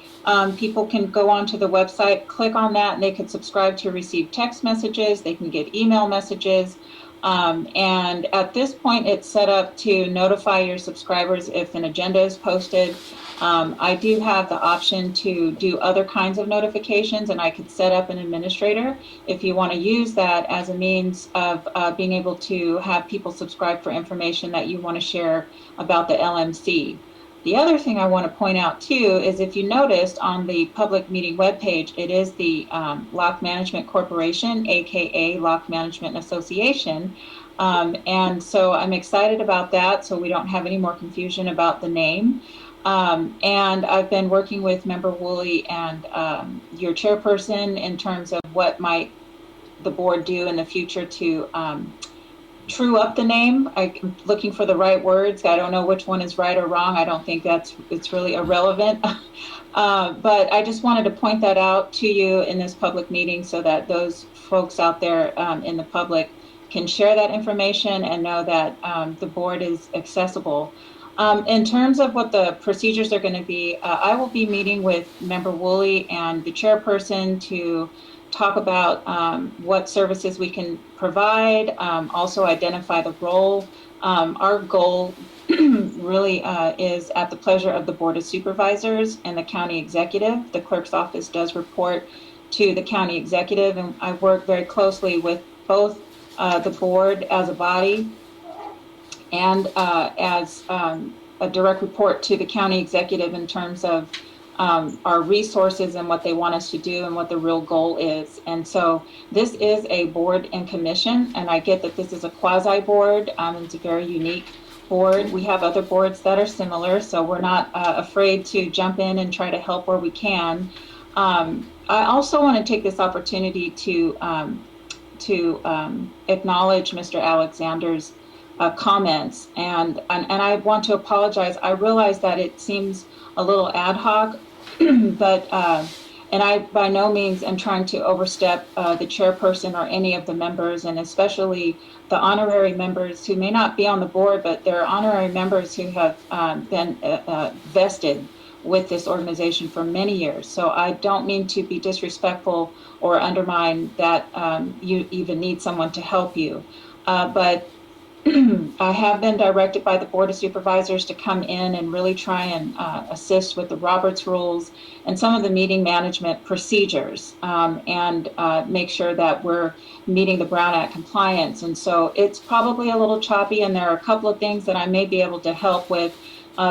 People can go onto the website, click on that, and they can subscribe to receive text messages. They can get email messages. And at this point, it's set up to notify your subscribers if an agenda is posted. I do have the option to do other kinds of notifications, and I could set up an administrator if you want to use that as a means of being able to have people subscribe for information that you want to share about the LMC. The other thing I want to point out too is if you noticed on the public meeting webpage, it is the Locke Management Corporation, aka Locke Management Association. And so I'm excited about that, so we don't have any more confusion about the name. And I've been working with Member Woolley and your chairperson in terms of what might the board do in the future to true up the name. I'm looking for the right words. I don't know which one is right or wrong. I don't think it's really irrelevant. But I just wanted to point that out to you in this public meeting so that those folks out there in the public can share that information and know that the board is accessible. In terms of what the procedures are going to be, I will be meeting with Member Woolley and the chairperson to talk about what services we can provide, also identify the role. Our goal really is at the pleasure of the Board of Supervisors and the county executive. The clerk's office does report to the county executive, and I work very closely with both the board as a body and as a direct report to the county executive in terms of our resources and what they want us to do and what the real goal is. And so this is a board and commission, and I get that this is a quasi board. It's a very unique board. We have other boards that are similar, so we're not afraid to jump in and try to help where we can. I also want to take this opportunity to acknowledge Mr. Alexander's comments, and I want to apologize. I realize that it seems a little ad hoc, but and I by no means am trying to overstep the chairperson or any of the members, and especially the honorary members who may not be on the board, but they're honorary members who have been vested with this organization for many years. So I don't mean to be disrespectful or undermine that you even need someone to help you, but I have been directed by the Board of Supervisors to come in and really try and assist with the Roberts rules and some of the meeting management procedures and make sure that we're meeting the Brown Act compliance. And so it's probably a little choppy, and there are a couple of things that I may be able to help with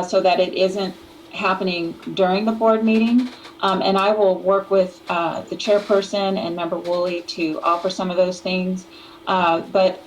so that it isn't happening during the board meeting. And I will work with the chairperson and Member Woolley to offer some of those things. But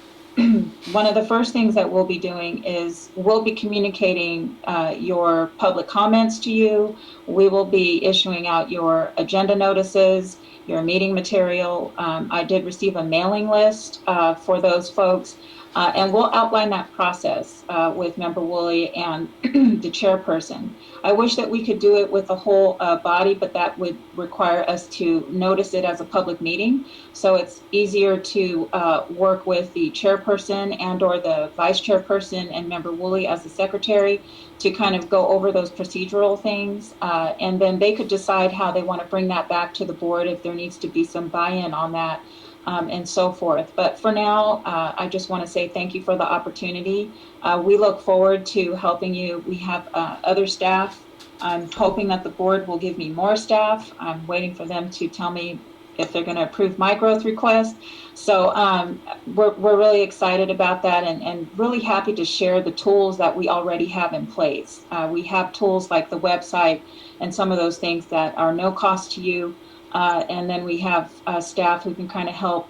one of the first things that we'll be doing is we'll be communicating your public comments to you. We will be issuing out your agenda notices, your meeting material. I did receive a mailing list for those folks, and we'll outline that process with Member Woolley and the chairperson. I wish that we could do it with the whole body, but that would require us to notice it as a public meeting. So it's easier to work with the chairperson and or the vice chairperson and Member Woolley as the secretary to kind of go over those procedural things. And then they could decide how they want to bring that back to the board if there needs to be some buy-in on that. And so forth. But for now, I just want to say thank you for the opportunity. We look forward to helping you. We have other staff. I'm hoping that the board will give me more staff. I'm waiting for them to tell me if they're going to approve my growth request. So we're really excited about that and really happy to share the tools that we already have in place. We have tools like the website and some of those things that are no cost to you. And then we have staff who can kind of help,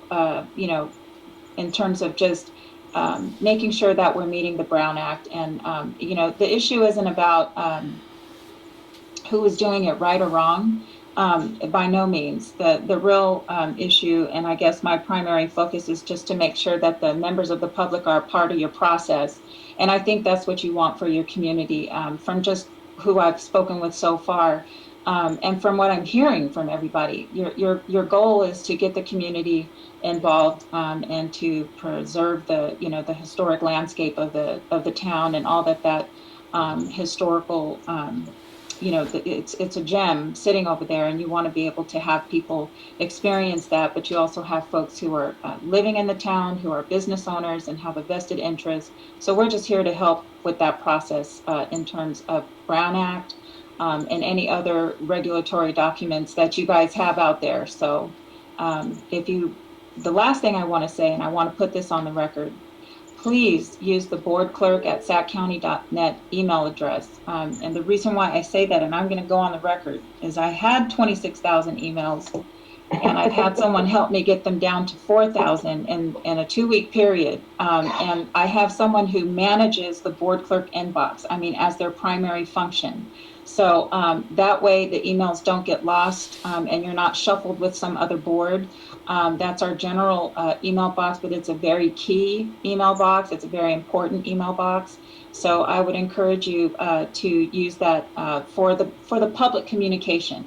in terms of just making sure that we're meeting the Brown Act. And, the issue isn't about who is doing it right or wrong, by no means. The real issue, and I guess my primary focus is just to make sure that the members of the public are part of your process. And I think that's what you want for your community, from just who I've spoken with so far. And from what I'm hearing from everybody, your goal is to get the community involved, and to preserve the historic landscape of the town and all that historical, it's a gem sitting over there, and you want to be able to have people experience that, but you also have folks who are living in the town, who are business owners and have a vested interest. So we're just here to help with that process, in terms of Brown Act, and any other regulatory documents that you guys have out there. So the last thing I want to say, and I want to put this on the record, please use the board clerk at saccounty.net email address. And the reason why I say that, and I'm going to go on the record, is I had 26,000 emails, and I've had someone help me get them down to 4,000 in a 2-week period. And I have someone who manages the board clerk inbox, as their primary function. So that way the emails don't get lost, and you're not shuffled with some other board. That's our general email box, but it's a very key email box. It's a very important email box. So I would encourage you to use that for the public communication.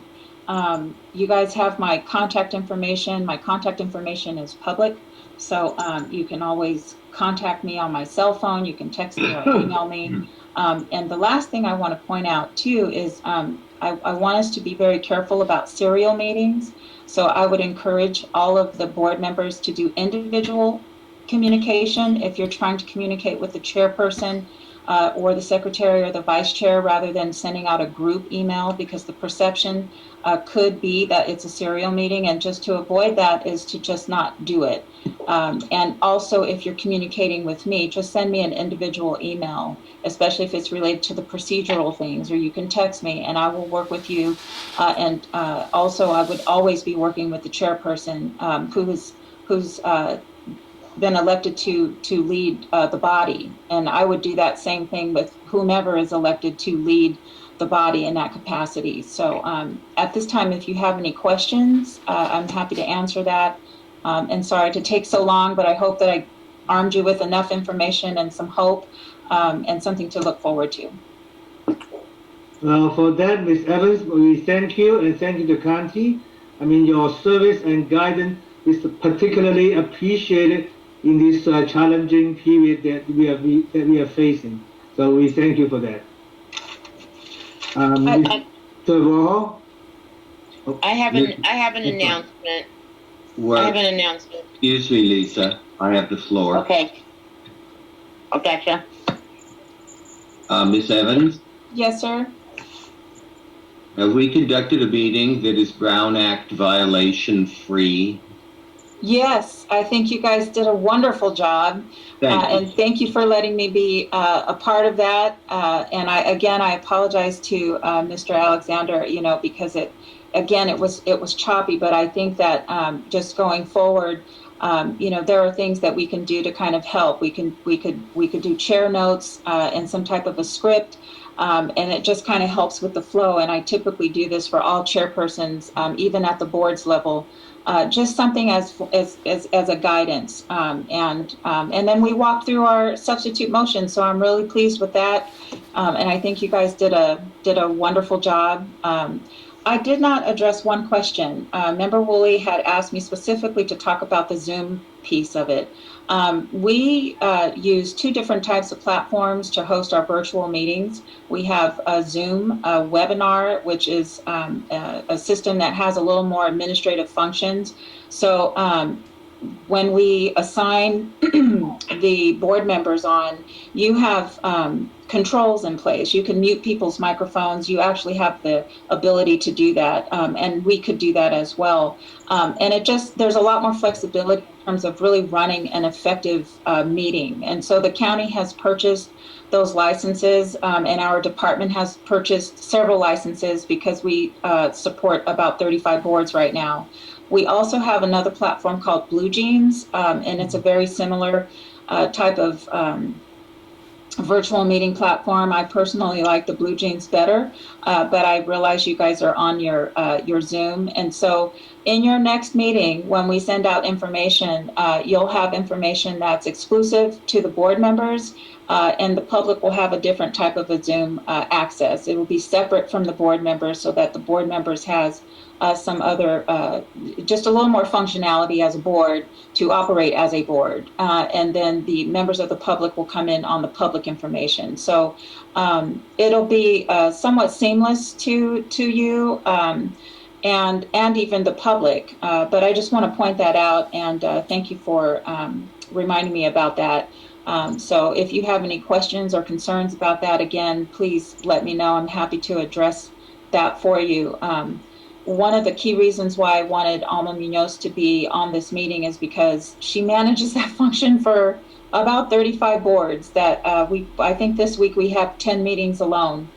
You guys have my contact information. My contact information is public, so you can always contact me on my cell phone. You can text me or email me. And the last thing I want to point out too is I want us to be very careful about serial meetings. So I would encourage all of the board members to do individual communication if you're trying to communicate with the chairperson or the secretary or the vice chair, rather than sending out a group email, because the perception could be that it's a serial meeting, and just to avoid that is to just not do it. And also, if you're communicating with me, just send me an individual email, especially if it's related to the procedural things, or you can text me and I will work with you. And also, I would always be working with the chairperson who's been elected to lead the body. And I would do that same thing with whomever is elected to lead the body in that capacity. So at this time, if you have any questions, I'm happy to answer that. And sorry to take so long, but I hope that I armed you with enough information and some hope, and something to look forward to. For that, Ms. Evans, we thank you, and thank you to county. Your service and guidance is particularly appreciated in this challenging period that we are facing. So we thank you for that. Mr. Warhol? I have an announcement. I have an announcement. Excuse me, Lisa. I have the floor. Okay. I gotcha. Ms. Evans, Yes, sir. have we conducted a meeting that is Brown Act violation free? Yes, I think you guys did a wonderful job. Thank you. And thank you for letting me be a part of that. And I apologize to Mr. Alexander, because it was choppy, but I think that just going forward, there are things that we can do to kind of help. We could do chair notes and some type of a script, and it just kind of helps with the flow. And I typically do this for all chairpersons, even at the board's level. Just something as a guidance, and then we walk through our substitute motion. So I'm really pleased with that, and I think you guys did a wonderful job. I did not address one question. Member Woolley had asked me specifically to talk about the Zoom piece of it. We use two different types of platforms to host our virtual meetings. We have a Zoom webinar, which is a system that has a little more administrative functions. So when we assign the board members on, you have controls in place. You can mute people's microphones. You actually have the ability to do that, and we could do that as well. And there's a lot more flexibility in terms of really running an effective meeting. And so the county has purchased those licenses, and our department has purchased several licenses because we support about 35 boards right now. We also have another platform called Blue Jeans, and it's a very similar type of virtual meeting platform. I personally like the Blue Jeans better, but I realize you guys are on your Zoom. And so in your next meeting, when we send out information, you'll have information that's exclusive to the board members, and the public will have a different type of a Zoom access. It will be separate from the board members so that the board members has some other, just a little more functionality as a board to operate as a board. And then the members of the public will come in on the public information. So it'll be somewhat seamless to you and even the public. But I just want to point that out, and thank you for reminding me about that. So if you have any questions or concerns about that, again, please let me know. I'm happy to address that for you. One of the key reasons why I wanted Alma Munoz to be on this meeting is because she manages that function for about 35 boards that I think this week we have 10 meetings alone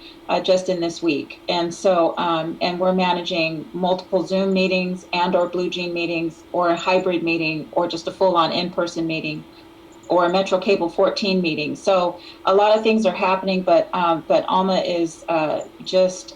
just in this week. And so, and we're managing multiple Zoom meetings and or Blue Jean meetings or a hybrid meeting or just a full-on in-person meeting or a Metro Cable 14 meeting. So a lot of things are happening, but Alma is just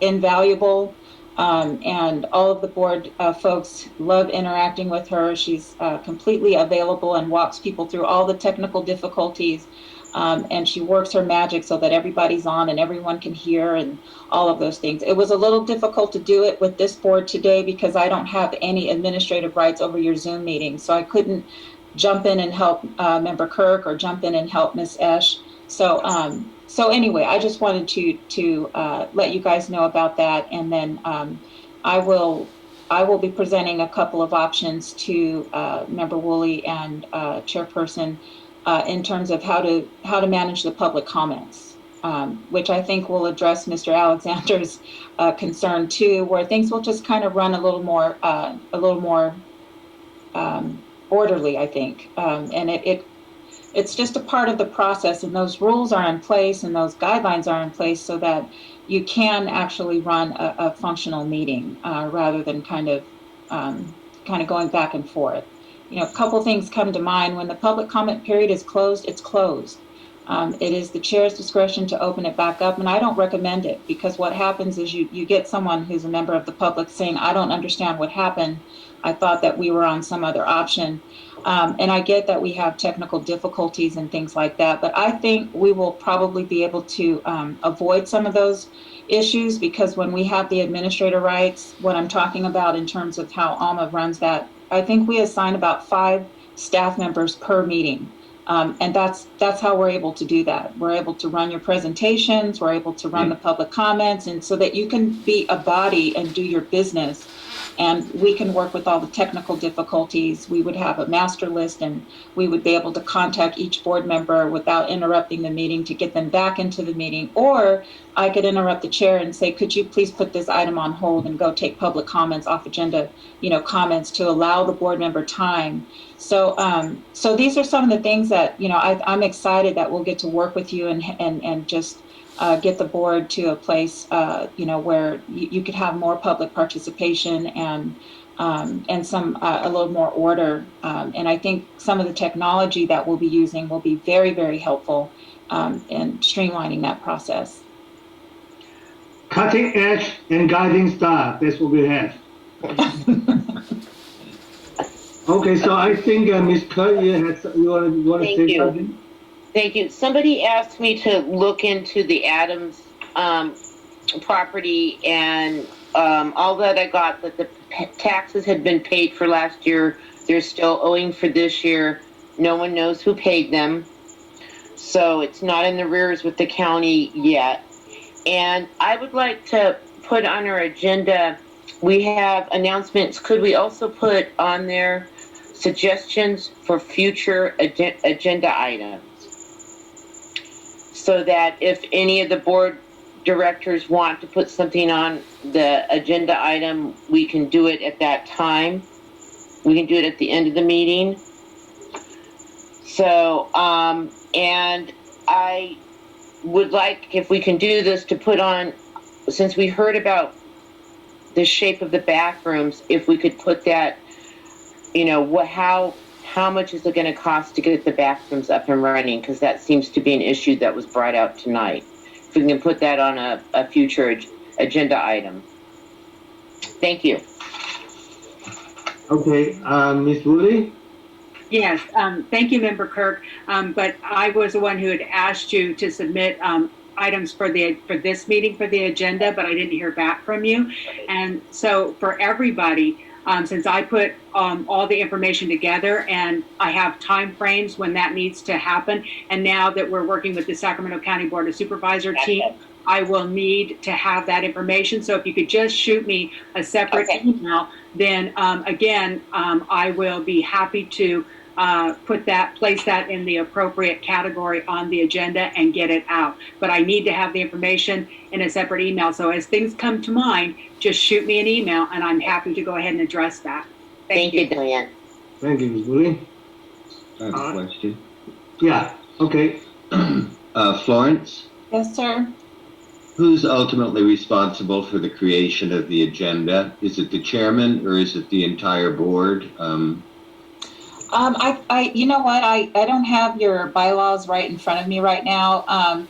invaluable. And all of the board folks love interacting with her. She's completely available and walks people through all the technical difficulties. And she works her magic so that everybody's on and everyone can hear and all of those things. It was a little difficult to do it with this board today because I don't have any administrative rights over your Zoom meeting. So I couldn't jump in and help Member Kirk or jump in and help Miss Esch. So anyway, I just wanted to let you guys know about that, and then I will be presenting a couple of options to Member Woolley and Chairperson in terms of how to manage the public comments, which I think will address Mr. Alexander's concern too, where things will just kind of run a little more orderly, I think, and it's just a part of the process, and those rules are in place and those guidelines are in place so that you can actually run a functional meeting rather than kind of going back and forth. You know, a couple things come to mind. When the public comment period is closed, it's closed. It is the chair's discretion to open it back up, and I don't recommend it because what happens is you get someone who's a member of the public saying, I don't understand what happened. I thought that we were on some other option. And I get that we have technical difficulties and things like that, but I think we will probably be able to avoid some of those issues because when we have the administrator rights, what I'm talking about in terms of how Alma runs that, I think we assign about 5 staff members per meeting. And that's how we're able to do that. We're able to run your presentations, we're able to run the public comments, and so that you can be a body and do your business. And we can work with all the technical difficulties. We would have a master list and we would be able to contact each board member without interrupting the meeting to get them back into the meeting. Or I could interrupt the chair and say, could you please put this item on hold and go take public comments off agenda, comments to allow the board member time. So these are some of the things that, I'm excited that we'll get to work with you and just get the board to a place, where you could have more public participation and some a little more order. And I think some of the technology that we'll be using will be very, very helpful in streamlining that process. Cutting edge and guiding star, that's what we have. Okay, so I think Ms. Kirk, you want to say something? Thank you. Somebody asked me to look into the Adams property, and all that I got that the taxes had been paid for last year. They're still owing for this year. No one knows who paid them. So it's not in the rears with the county yet. And I would like to put on our agenda, we have announcements. Could we also put on there suggestions for future agenda items? So that if any of the board directors want to put something on the agenda item, we can do it at that time. We can do it at the end of the meeting. So, and I would like, if we can do this, to put on, since we heard about the shape of the bathrooms, if we could put that, how how much is it going to cost to get the bathrooms up and running? Because that seems to be an issue that was brought out tonight. If we can put that on a future agenda item. Thank you. Okay, Ms. Woolley? Yes, thank you, Member Kirk. But I was the one who had asked you to submit items for this meeting for the agenda, but I didn't hear back from you. And so for everybody, since I put all the information together and I have time frames when that needs to happen, and now that we're working with the Sacramento County Board of Supervisor team, I will need to have that information. So if you could just shoot me a separate email, then again, I will be happy to place that in the appropriate category on the agenda and get it out. But I need to have the information in a separate email. So as things come to mind, just shoot me an email and I'm happy to go ahead and address that. Thank you, Diane. Thank you, Ms. Woolley. I have a question. Yeah, okay. Florence, Yes, sir. who's ultimately responsible for the creation of the agenda? Is it the chairman or is it the entire board? You know what? I don't have your bylaws right in front of me right now.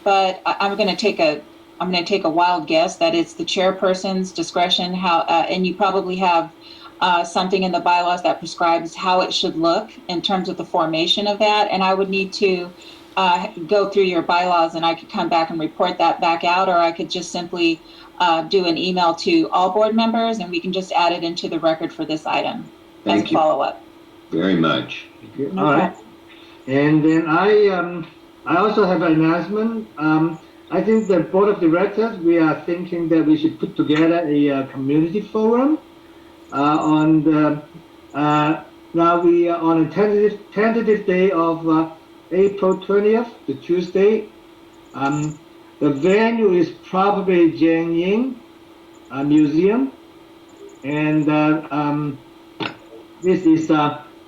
But I'm going to take a wild guess that it's the chairperson's discretion and you probably have something in the bylaws that prescribes how it should look in terms of the formation of that. And I would need to go through your bylaws and I could come back and report that back out, or I could just simply do an email to all board members and we can just add it into the record for this item as a follow-up. Very much. Okay. All right. And then I also have an announcement. I think the board of directors, we are thinking that we should put together a community forum on the now we are on a tentative day of April 20th, the Tuesday. The venue is probably Jianying Museum, and this is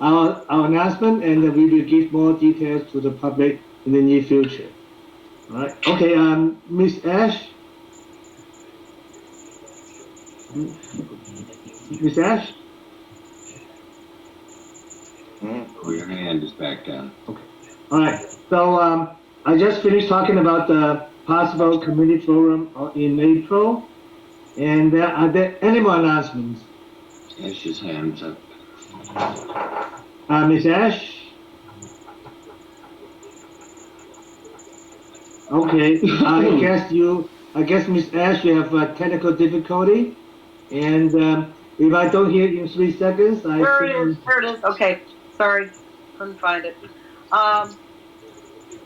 our announcement, and we will give more details to the public in the near future. All right. Okay. Miss Ash. Miss Ash. Oh, your hand is back down. Okay. All right. So I just finished talking about the possible community forum in April, and are there any more announcements? Ash's hands up. Miss Ash? Okay, I guess Miss Ash, you have a technical difficulty, and if I don't hear you in 3 seconds, There it is, okay, sorry, couldn't find it.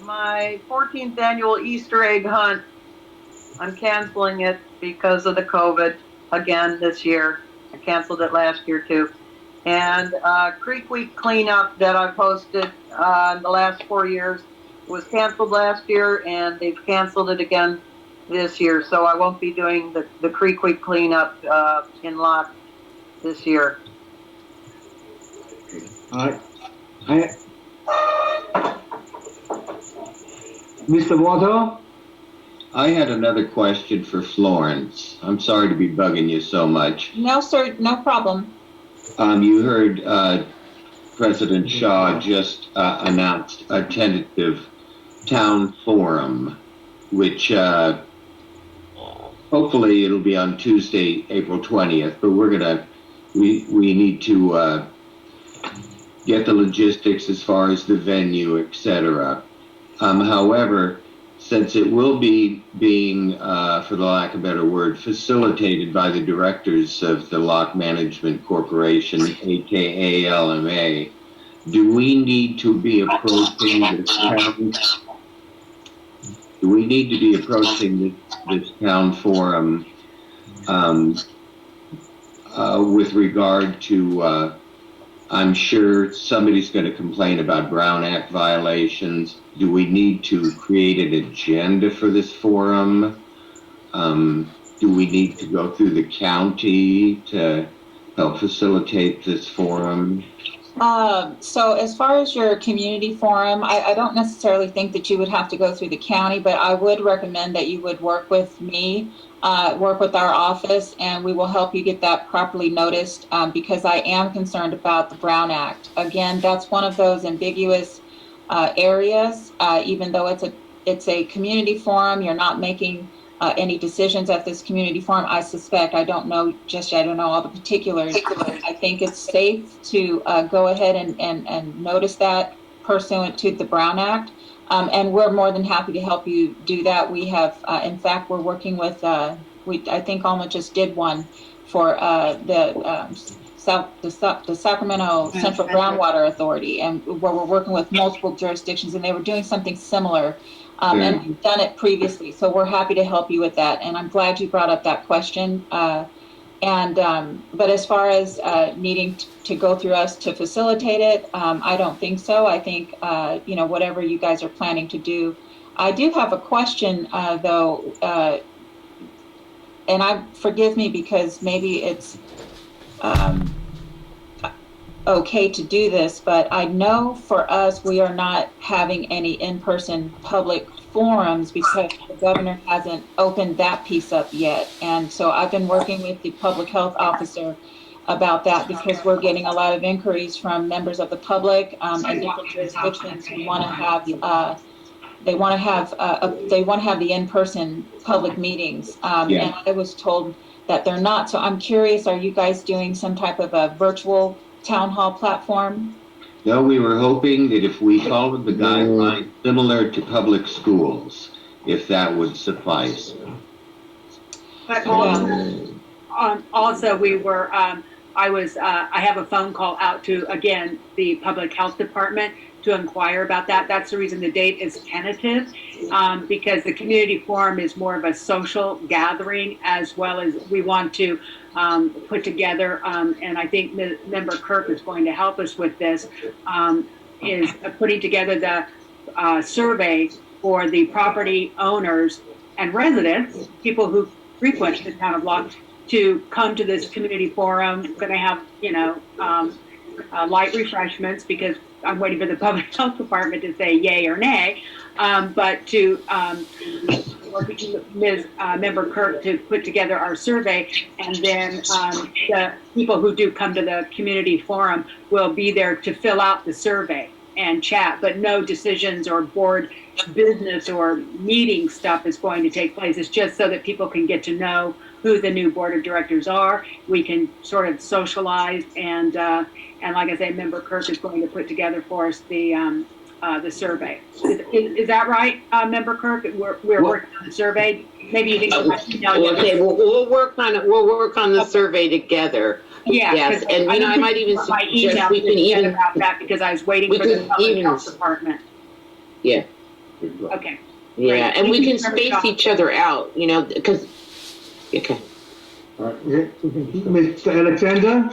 My 14th annual Easter egg hunt, I'm canceling it because of the COVID again this year. I canceled it last year too. And Creek Week cleanup that I've hosted in the last 4 years was canceled last year, and they've canceled it again this year. So I won't be doing the Creek Week cleanup in Locke this year. All right. Mr. Waldo? I had another question for Florence. I'm sorry to be bugging you so much. No, sir, no problem. You heard President Shaw just announced a tentative town forum, which hopefully it'll be on Tuesday, April 20th, but we need to get the logistics as far as the venue, etc. However, since it will be being, for the lack of a better word, facilitated by the directors of the Locke Management Corporation, aka LMA, do we need to be approaching this town? Do we need to be approaching this town forum with regard to? I'm sure somebody's going to complain about Brown Act violations. Do we need to create an agenda for this forum? Do we need to go through the county to help facilitate this forum? So as far as your community forum, I don't necessarily think that you would have to go through the county, but I would recommend that you would work with me work with our office, and we will help you get that properly noticed, because I am concerned about the Brown Act. Again, that's one of those ambiguous areas. Even though it's a community forum, you're not making any decisions at this community forum. I suspect, I don't know just yet, I don't know all the particulars. I think it's safe to go ahead and notice that pursuant to the Brown Act. And we're more than happy to help you do that. We have, in fact, we're working with, I think Alma just did one for the Sacramento Central Groundwater Authority, and where we're working with multiple jurisdictions, and they were doing something similar. And we've done it previously, so we're happy to help you with that. And I'm glad you brought up that question. But as far as needing to go through us to facilitate it, I don't think so. I think, whatever you guys are planning to do. I do have a question, though, and forgive me because maybe it's okay to do this, but I know for us, we are not having any in-person public forums because the governor hasn't opened that piece up yet. And so I've been working with the public health officer about that because we're getting a lot of inquiries from members of the public and different jurisdictions who want to have they want to have the in-person public meetings. And I was told that they're not. So I'm curious, are you guys doing some type of a virtual town hall platform? No, we were hoping that if we followed the guidelines similar to public schools, if that would suffice. But also we were, I have a phone call out to, again, the public health department to inquire about that. That's the reason the date is tentative, because the community forum is more of a social gathering, as well as we want to put together, and I think Member Kirk is going to help us with this, is putting together the survey for the property owners and residents, people who frequent the town of Locke, to come to this community forum. We're going to have, light refreshments because I'm waiting for the public health department to say yay or nay, but to work with Ms. Member Kirk to put together our survey, and then the people who do come to the community forum will be there to fill out the survey and chat, but no decisions or board business or meeting stuff is going to take place. It's just so that people can get to know who the new board of directors are. We can sort of socialize, and like I said, Member Kirk is going to put together for us the survey. Is that right, Member Kirk? We're working on the survey. Maybe you can. Okay, we'll work on it. We'll work on the survey together. Yeah. Yes, and I might even suggest we can even about that because I was waiting for the public health department. Yeah. Okay. Yeah, Great. and we can space each other out, because. Okay. All right. Mr. Alexander?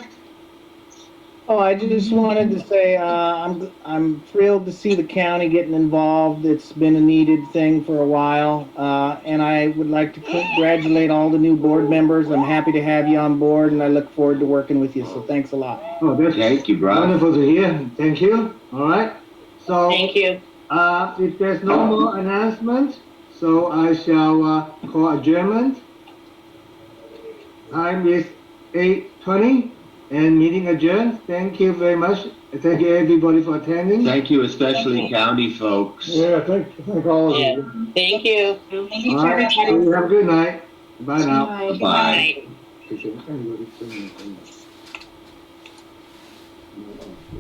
Oh, I just wanted to say I'm thrilled to see the county getting involved. It's been a needed thing for a while, and I would like to congratulate all the new board members. I'm happy to have you on board, and I look forward to working with you. So thanks a lot. Oh, that's Thank you, Brian. wonderful to hear. Thank you. All right. So, Thank you. if there's no more announcements, so I shall call adjournment. Time is 8:20 and meeting adjourned. Thank you very much. Thank you everybody for attending. Thank you, especially county folks. Yeah, thank all of you. Thank you. Thank you, All right. everybody. You have a good night. Bye now. Bye. Bye.